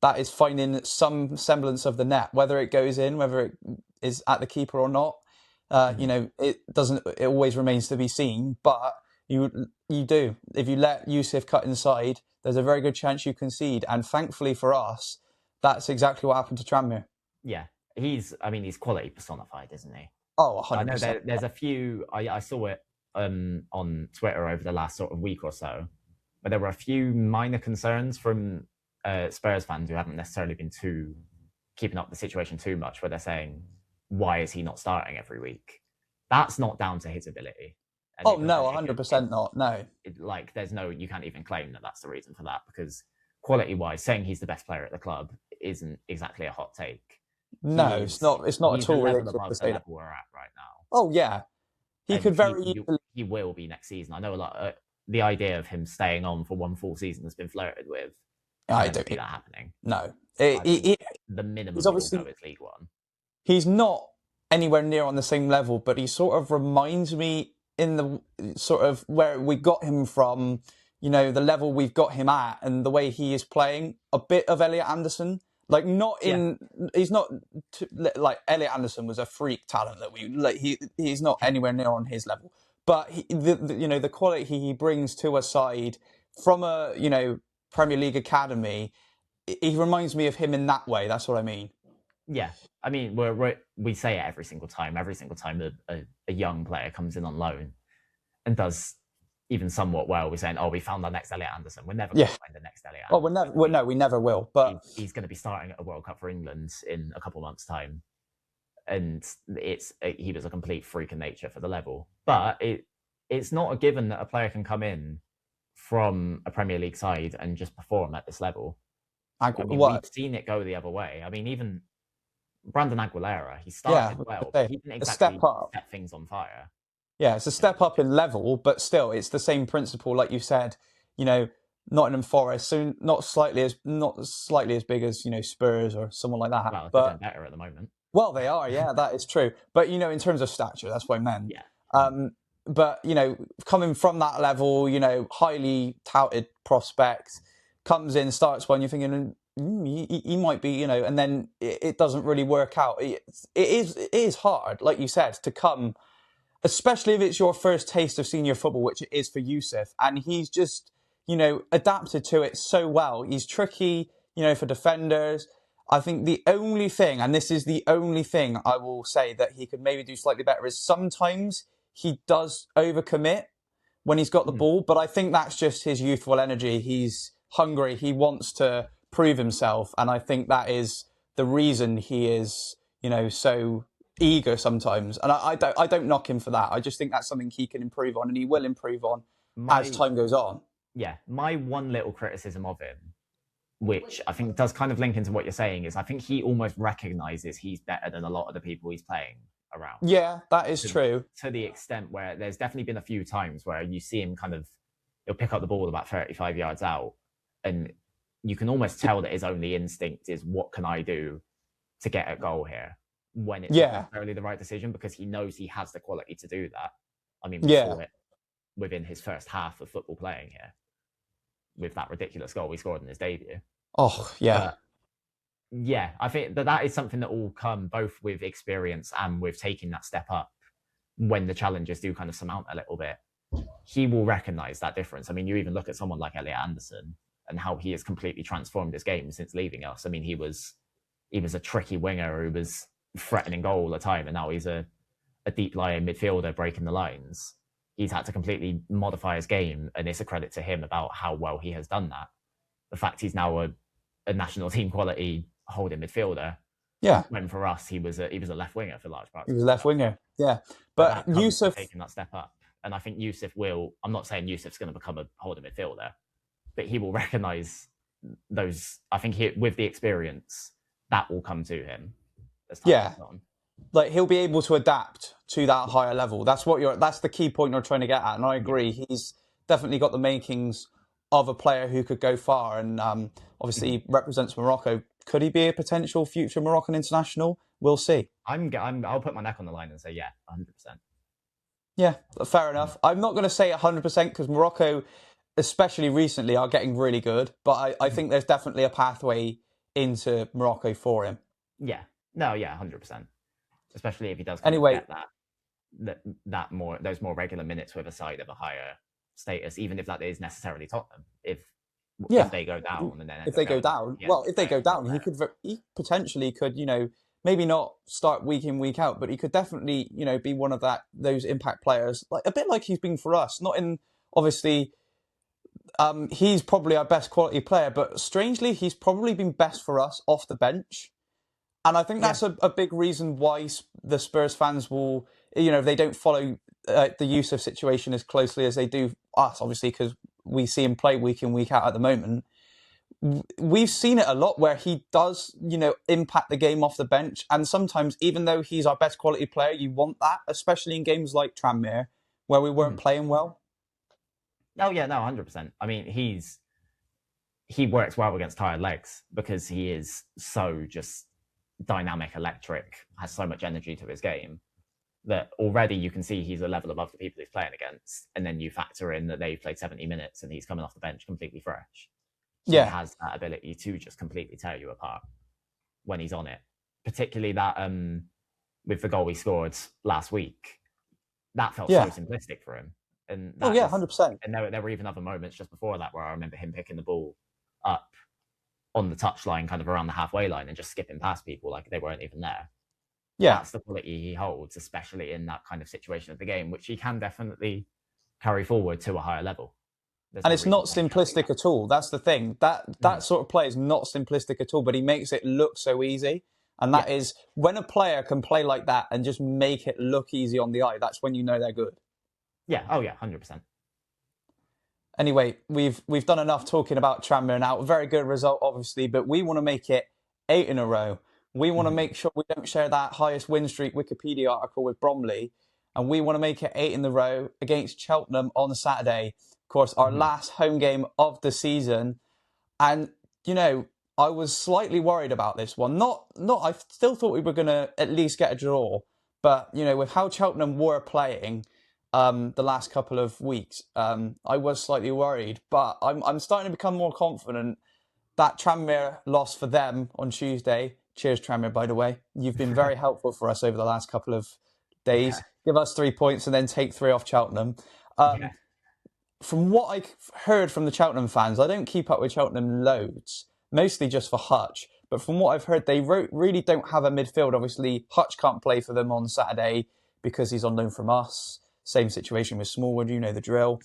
that is finding some semblance of the net, whether it goes in, whether it is at the keeper or not. It doesn't. It always remains to be seen. But you do. If you let Yusuf cut inside, there's a very good chance you concede. And thankfully for us, that's exactly what happened to Tranmere. Yeah. He's quality personified, isn't he? Oh, 100%. I know there's a few. I saw it on Twitter over the last sort of week or so, but there were a few minor concerns from Spurs fans who haven't necessarily been keeping up the situation too much, where they're saying, "Why is he not starting every week?" That's not down to his ability. And no, 100% not. No, you can't even claim that that's the reason for that, because quality-wise, saying he's the best player at the club isn't exactly a hot take. No, it's not. It's not at all ridiculous to say that. We're at right now. Oh yeah, he could very easily. He will be next season. I know a lot. The idea of him staying on for one full season has been flirted with. I don't see that happening. No, the minimum is obviously League One. He's not anywhere near on the same level, but he sort of reminds me in the sort of where we got him from. The level we've got him at, and the way he is playing, a bit of Elliot Anderson. Like he's not like Elliot Anderson was a freak talent that he's not anywhere near on his level. But the quality he brings to a side from a Premier League academy, he reminds me of him in that way. That's what I mean. Yeah, I mean we say it every single time. Every single time a young player comes in on loan and does even somewhat well, we're saying, we found our next Elliot Anderson. We're never going to find the next Elliot Anderson. We never will. But he's going to be starting at a World Cup for England in a couple of months' time. And he was a complete freak of nature for the level. But it's not a given that a player can come in from a Premier League side and just perform at this level. We've seen it go the other way. I mean, even Brandon Aguilera, he started well, but he didn't exactly set things on fire. Yeah, it's a step up in level, but still, it's the same principle, like you said. Nottingham Forest, soon not slightly as big as Spurs or someone like that. Well, they're doing better at the moment. Well, they are. Yeah, that is true. But in terms of stature, that's what I meant. Yeah. But coming from that level, highly touted prospect comes in, starts one. You're thinking he might be, and then it doesn't really work out. It is hard, like you said, to come. Especially if it's your first taste of senior football, which it is for Yusuf. And he's just, adapted to it so well. He's tricky, for defenders. I think the only thing, and this is the only thing I will say that he could maybe do slightly better, is sometimes he does overcommit when he's got the ball. But I think that's just his youthful energy. He's hungry. He wants to prove himself. And I think that is the reason he is, so eager sometimes, and I don't knock him for that. I just think that's something he can improve on, and he will improve on as time goes on. Yeah, my one little criticism of him, which I think does kind of link into what you're saying, is I think he almost recognises he's better than a lot of the people he's playing around. Yeah, that is true. To the extent where there's definitely been a few times where you see him he'll pick up the ball about 35 yards out, and you can almost tell that his only instinct is, what can I do to get a goal here? When it's not necessarily the right decision, because he knows he has the quality to do that. I mean, we saw it within his first half of football playing here with that ridiculous goal he scored in his debut. Oh, yeah. I think that is something that will come both with experience and with taking that step up when the challenges do kind of surmount a little bit. He will recognise that difference. I mean, you even look at someone like Elliot Anderson and how he has completely transformed his game since leaving us. I mean, he was a tricky winger who was threatening goal all the time, and now he's a deep lying midfielder breaking the lines. He's had to completely modify his game, and it's a credit to him about how well he has done that. The fact he's now a national team quality holding midfielder. Yeah, When for us, he was a left winger for large parts. he was left winger. Yeah, But but that comes with Yusuf, taking that step up. And I think Yusuf will. I'm not saying Yusuf's going to become a holding midfielder, but he will recognise those. I think with the experience, that will come to him as time yeah, goes on. like he'll be able to adapt to that higher level. That's the key point you're trying to get at, and I agree. Yeah. He's definitely got the makings of a player who could go far, and obviously he represents Morocco. Could he be a potential future Moroccan international? We'll see. I'll put my neck on the line and say 100%. Yeah, fair enough. I'm not going to say 100% because Morocco, especially recently, are getting really good. But I think there's definitely a pathway into Morocco for him. Yeah, no, 100%. Especially if he does Anyway, get those more regular minutes with a side of a higher status, even if that is necessarily Tottenham. If they go down and then if they go down, he potentially could, maybe not start week in, week out, but he could definitely, be one of those impact players, like a bit like he's been for us. Not in, obviously, he's probably our best quality player, but strangely, he's probably been best for us off the bench. And I think that's a big reason why the Spurs fans will, they don't follow the Yusuf situation as closely as they do us, obviously, because we see him play week in, week out at the moment. We've seen it a lot where he does, impact the game off the bench. And sometimes, even though he's our best quality player, you want that, especially in games like Tranmere, where we weren't playing well. Oh, yeah, no, 100%. I mean, he works well against tired legs because he is so just dynamic, electric, has so much energy to his game that already you can see he's a level above the people he's playing against. And then you factor in that they've played 70 minutes and he's coming off the bench completely fresh. He has that ability to just completely tear you apart when he's on it. Particularly that with the goal he scored last week, that felt so simplistic for him. And 100%. And there were even other moments just before that where I remember him picking the ball up on the touchline, kind of around the halfway line, and just skipping past people like they weren't even there. Yeah, that's the quality he holds, especially in that kind of situation of the game, which he can definitely carry forward to a higher level. And it's not simplistic at all. That's the thing. That sort of play is not simplistic at all, but he makes it look so easy. And that is when a player can play like that and just make it look easy on the eye, that's when you know they're good. Yeah. Oh, yeah, 100%. Anyway, we've done enough talking about Tranmere now. A very good result, obviously, but we want to make it 8 in a row. We want to make sure we don't share that highest win streak Wikipedia article with Bromley. And we want to make it 8 in a row against Cheltenham on Saturday. Of course, our last home game of the season. And, I was slightly worried about this one. I still thought we were going to at least get a draw. But, with how Cheltenham were playing the last couple of weeks, I was slightly worried. But I'm starting to become more confident that Tranmere loss for them on Tuesday. Cheers, Tranmere, by the way. You've been very helpful for us over the last couple of days. Give us 3 points and then take 3 off Cheltenham. From what I heard from the Cheltenham fans, I don't keep up with Cheltenham loads, mostly just for Hutch. But from what I've heard, they really don't have a midfield. Obviously, Hutch can't play for them on Saturday because he's on loan from us. Same situation with Smallwood, you know the drill.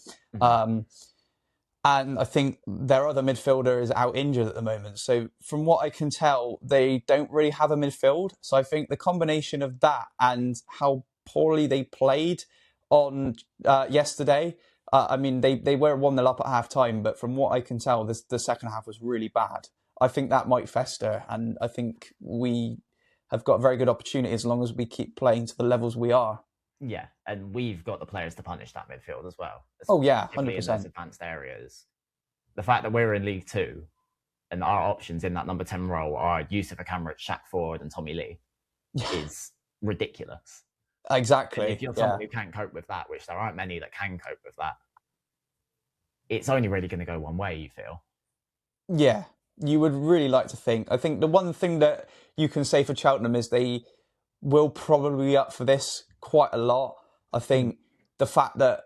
And I think their other midfielder is out injured at the moment. So from what I can tell, they don't really have a midfield. So I think the combination of that and how poorly they played on yesterday, they were 1-0 up at half time, but from what I can tell, the second half was really bad. I think that might fester, and I think we have got a very good opportunity as long as we keep playing to the levels we are. Yeah, and we've got the players to punish that midfield as well. Oh, yeah, 100%. In those advanced areas. The fact that we're in League Two and our options in that number 10 role are Yusuf Akamara, Shaq Ford and Tommy Lee is ridiculous. Exactly. And if you're someone who can't cope with that, which there aren't many that can cope with that, it's only really going to go one way, you feel. Yeah, you would really like to think. I think the one thing that you can say for Cheltenham is they will probably be up for this quite a lot. I think the fact that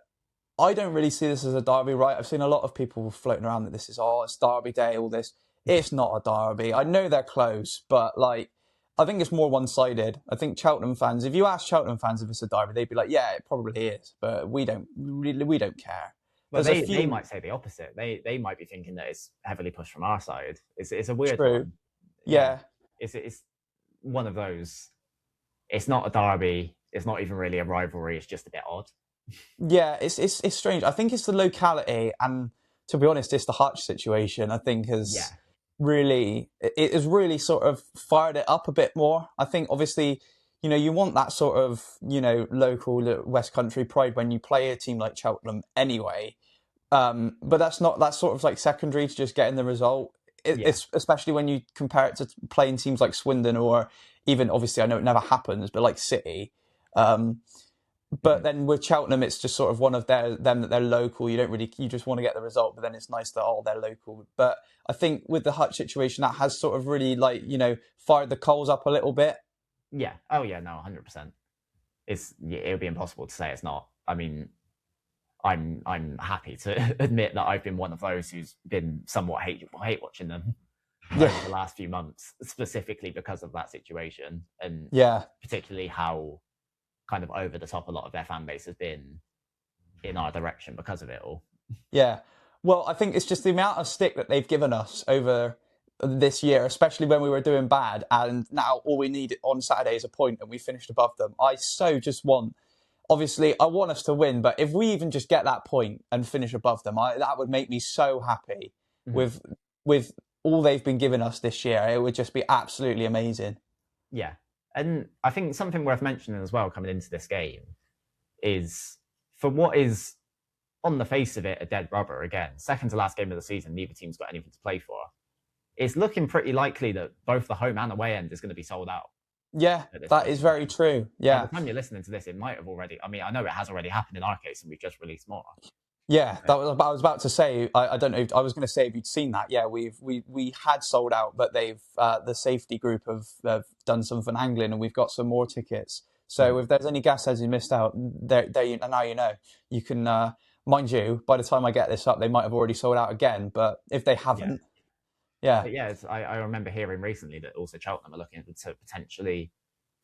I don't really see this as a derby, right? I've seen a lot of people floating around that this is, it's derby day, all this. It's not a derby. I know they're close, but I think it's more one-sided. I think Cheltenham fans, if you ask Cheltenham fans if it's a derby, they'd be like, yeah, it probably is, but we don't care. Well, they might say the opposite. They might be thinking that it's heavily pushed from our side. It's a weird one. Yeah. it's one of those. It's not a derby. It's not even really a rivalry. It's just a bit odd. Yeah, it's strange. I think it's the locality, and to be honest, it's the Hutch situation. I think Yeah, it has really sort of fired it up a bit more. I think obviously, you want that sort of local West Country pride when you play a team like Cheltenham anyway. But that's sort of like secondary to just getting the result. yeah, It's especially when you compare it to playing teams like Swindon or even obviously I know it never happens, but like City. But then with Cheltenham, it's just sort of one of them that they're local. You just want to get the result, but then it's nice that they're local. But I think with the Hutch situation, that has sort of really fired the coals up a little bit. yeah. Oh yeah, no, 100%. It would be impossible to say it's not. I mean, I'm happy to admit that I've been one of those who's been somewhat hate watching them over the last few months, specifically because of that situation, and particularly how kind of over the top a lot of their fan base has been in our direction because of it all. Yeah. Well, I think it's just the amount of stick that they've given us over this year, especially when we were doing bad, and now all we need on Saturday is a point and we finished above them. I want us to win, but if we even just get that point and finish above them, that would make me so happy with all they've been giving us this year. It would just be absolutely amazing. Yeah. And I think something worth mentioning as well coming into this game is, for what is on the face of it a dead rubber, again, second to last game of the season, neither team's got anything to play for. It's looking pretty likely that both the home and away end is going to be sold out. Yeah, that is very true. Yeah. By the time you're listening to this, it might have already. I mean, I know it has already happened in our case, and we've just released more. Yeah, I was about to say. I don't know. I was going to say if you'd seen that. Yeah, we had sold out, but they've the safety group have done some finagling, and we've got some more tickets. So if there's any gas heads who missed out, now you can. Mind you, by the time I get this up, they might have already sold out again. But if they haven't, yeah. But yeah, I remember hearing recently that also Cheltenham are looking to potentially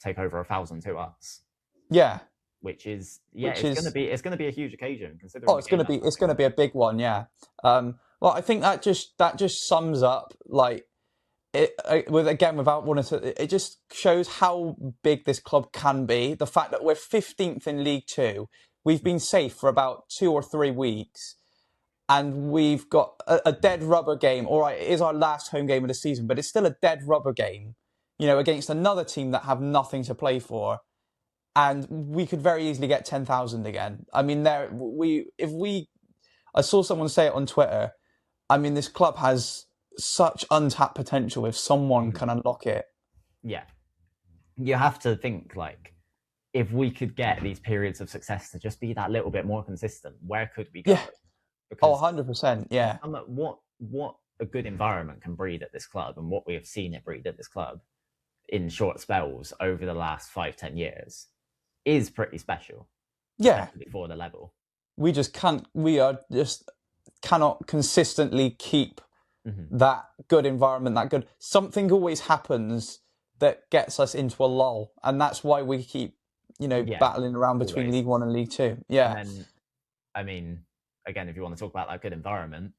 take over 1,000 to us. Yeah. It's going to be a huge occasion considering. It's going to be a big one. Yeah. Well, I think that just sums up without wanting to. It just shows how big this club can be. The fact that we're 15th in League Two, we've been safe for about 2 or 3 weeks, and we've got a dead rubber game. All right, it is our last home game of the season, but it's still a dead rubber game. Against another team that have nothing to play for. And we could very easily get 10,000 again. I mean, I saw someone say it on Twitter. I mean, this club has such untapped potential if someone can unlock it. Yeah. You have to think, if we could get these periods of success to just be that little bit more consistent, where could we go? Yeah. Because 100%, yeah. What a good environment can breed at this club, and what we have seen it breed at this club in short spells over the last 5-10 years is pretty special. Yeah. For the level. We just cannot consistently keep that good environment, something always happens that gets us into a lull. And that's why we keep, battling around between always. League One and League Two. Yeah. And I mean, again, if you want to talk about that good environment,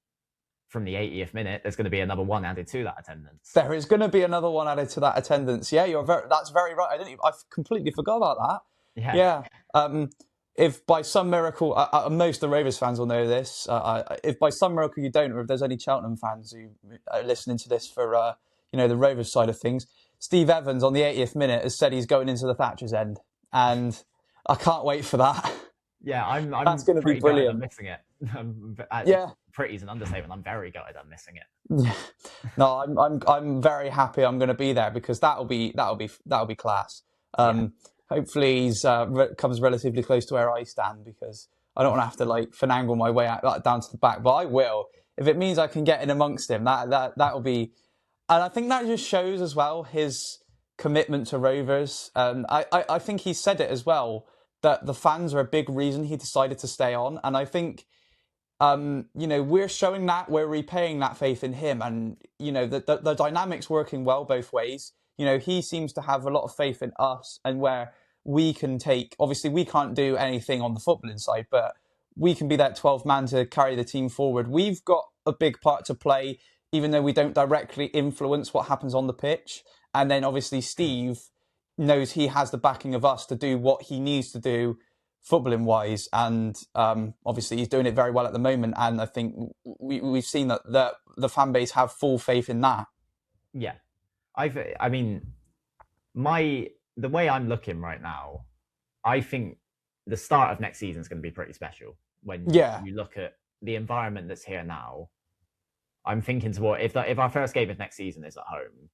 from the 80th minute, there's going to be another one added to that attendance. There is going to be another one added to that attendance. Yeah, that's very right. I completely forgot about that. Yeah. If by some miracle, most of the Rovers fans will know this. If by some miracle you don't, or if there's any Cheltenham fans who are listening to this for the Rovers side of things, Steve Evans on the 80th minute has said he's going into the Thatcher's End, and I can't wait for that. Yeah, I'm that's going to be brilliant. I'm missing it. Pretty is an understatement. I'm very gutted I'm missing it. Yeah. No, I'm very happy I'm going to be there, because that'll be class. Hopefully he comes relatively close to where I stand, because I don't want to have to finagle my way out down to the back, but I will. If it means I can get in amongst him, that'll be. And I think that just shows as well his commitment to Rovers. I think he said it as well, that the fans are a big reason he decided to stay on. And I think, we're showing that, we're repaying that faith in him. And, the dynamic's working well both ways. He seems to have a lot of faith in us, and where we can take, obviously we can't do anything on the footballing side, but we can be that 12 man to carry the team forward. We've got a big part to play, even though we don't directly influence what happens on the pitch. And then obviously Steve knows he has the backing of us to do what he needs to do footballing wise, and obviously he's doing it very well at the moment, and I think we've seen that the fan base have full faith in that. Yeah, I mean, the way I'm looking right now, I think the start of next season is going to be pretty special when you look at the environment that's here now. I'm thinking if our first game of next season is at home,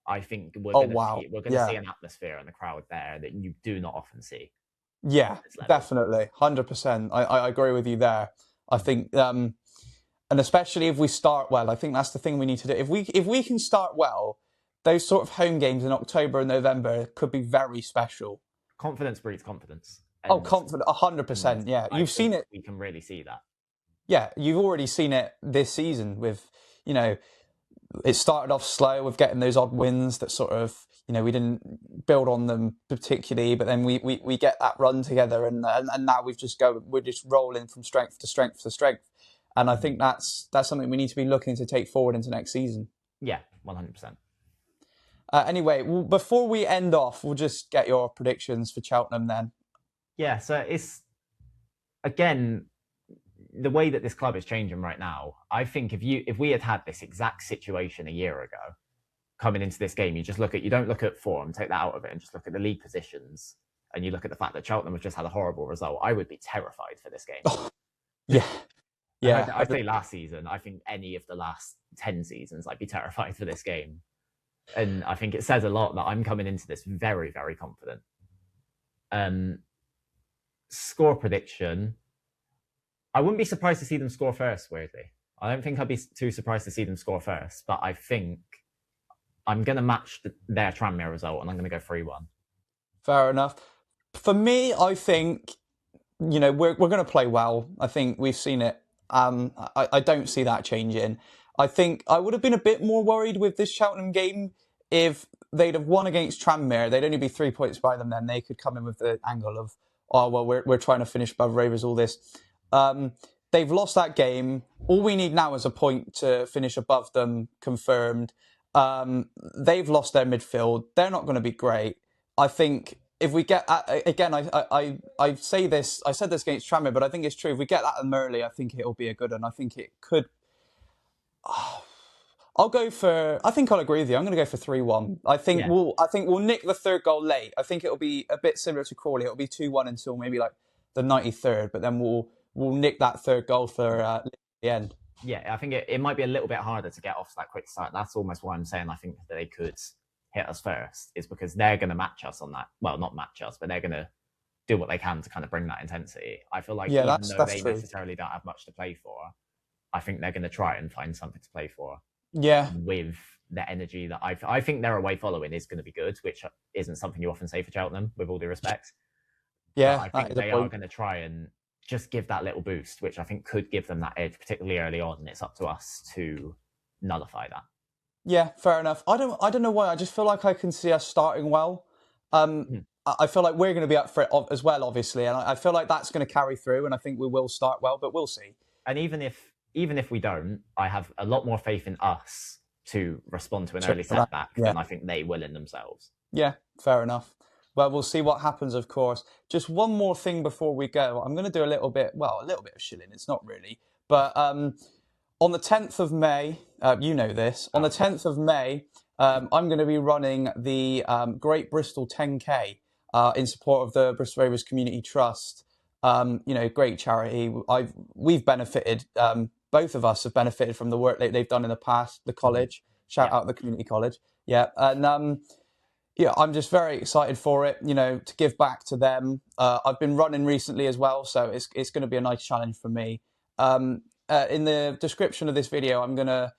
I think we're going to see an atmosphere and a crowd there that you do not often see. Yeah, definitely, 100%. I agree with you there. I think, and especially if we start well, I think that's the thing we need to do. If we can start well, those sort of home games in October and November could be very special. Confidence breeds confidence. Confident, 100%. Yeah, you've seen it. We can really see that. Yeah, you've already seen it this season with, it started off slow with getting those odd wins that sort of, we didn't build on them particularly, but then we get that run together, and now we're just rolling from strength to strength to strength, and I think that's something we need to be looking to take forward into next season. Yeah, 100%. Anyway, before we end off, we'll just get your predictions for Cheltenham then. Yeah, so it's again the way that this club is changing right now. I think if we had this exact situation a year ago, coming into this game, you don't look at form, take that out of it, and just look at the league positions, and you look at the fact that Cheltenham have just had a horrible result. I would be terrified for this game. Oh, yeah. I'd say last season, I think any of the last 10 seasons, I'd be terrified for this game. And I think it says a lot that I'm coming into this very, very confident. Score prediction. I wouldn't be surprised to see them score first, weirdly. I don't think I'd be too surprised to see them score first, but I think I'm going to match their Tranmere result, and I'm going to go 3-1. Fair enough. For me, I think, we're going to play well. I think we've seen it. I don't see that changing. I think I would have been a bit more worried with this Cheltenham game if they'd have won against Tranmere. They'd only be 3 points by them then. They could come in with the angle of, we're trying to finish above Rovers, all this. They've lost that game. All we need now is a point to finish above them, confirmed. They've lost their midfield. They're not going to be great. I think if we get again, I say this. I said this against Tranmere, but I think it's true. If we get that early, I think it'll be a good one. I think it could. I'll agree with you. I'm going to go for 3-1. I think we'll nick the third goal late. I think it'll be a bit similar to Crawley. It'll be 2-1 until maybe like the 93rd, but then we'll nick that third goal for the end. Yeah, I think it might be a little bit harder to get off to that quick start. That's almost why I'm saying I think that they could hit us first, is because they're going to match us on that. Well, not match us, but they're going to do what they can to kind of bring that intensity. I feel like even though they necessarily don't have much to play for, I think they're going to try and find something to play for. Yeah. With the energy that I think their away following is going to be good, which isn't something you often say for Cheltenham, with all due respect. Yeah, but I think they are going to try and just give that little boost, which I think could give them that edge, particularly early on. And it's up to us to nullify that. Yeah, fair enough. I don't know why. I just feel like I can see us starting well. I feel like we're going to be up for it as well, obviously, and I feel like that's going to carry through. And I think we will start well, but we'll see. And even if we don't, I have a lot more faith in us to respond to an early setback than I think they will in themselves. Yeah, fair enough. Well, we'll see what happens, of course. Just one more thing before we go. I'm going to do a little bit of shilling. It's not really. But on the 10th of May, you know this, on the 10th of May, I'm going to be running the Great Bristol 10K in support of the Bristol Rovers Community Trust. Great charity. We've benefited, both of us have benefited from the work they've done in the past, the college. Shout out the community college. Yeah. And I'm just very excited for it, to give back to them. I've been running recently as well, so it's going to be a nice challenge for me. In the description of this video, I'm going to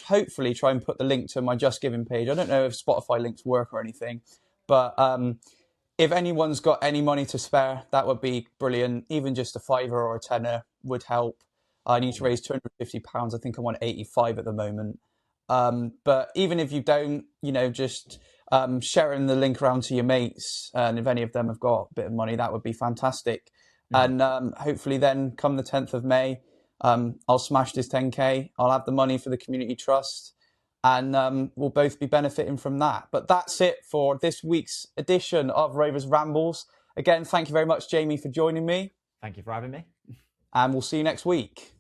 hopefully try and put the link to my Just Giving page. I don't know if Spotify links work or anything, but if anyone's got any money to spare, that would be brilliant. Even just a $5 or a $10 would help. I need to raise £250. I think I'm on 85 at the moment. But even if you don't, just sharing the link around to your mates, and if any of them have got a bit of money, that would be fantastic. And hopefully then come the 10th of May, I'll smash this 10K. I'll have the money for the community trust. and we'll both be benefiting from that. But that's it for this week's edition of Rovers Rambles. Again, thank you very much, Jaimie, for joining me. Thank you for having me. And we'll see you next week.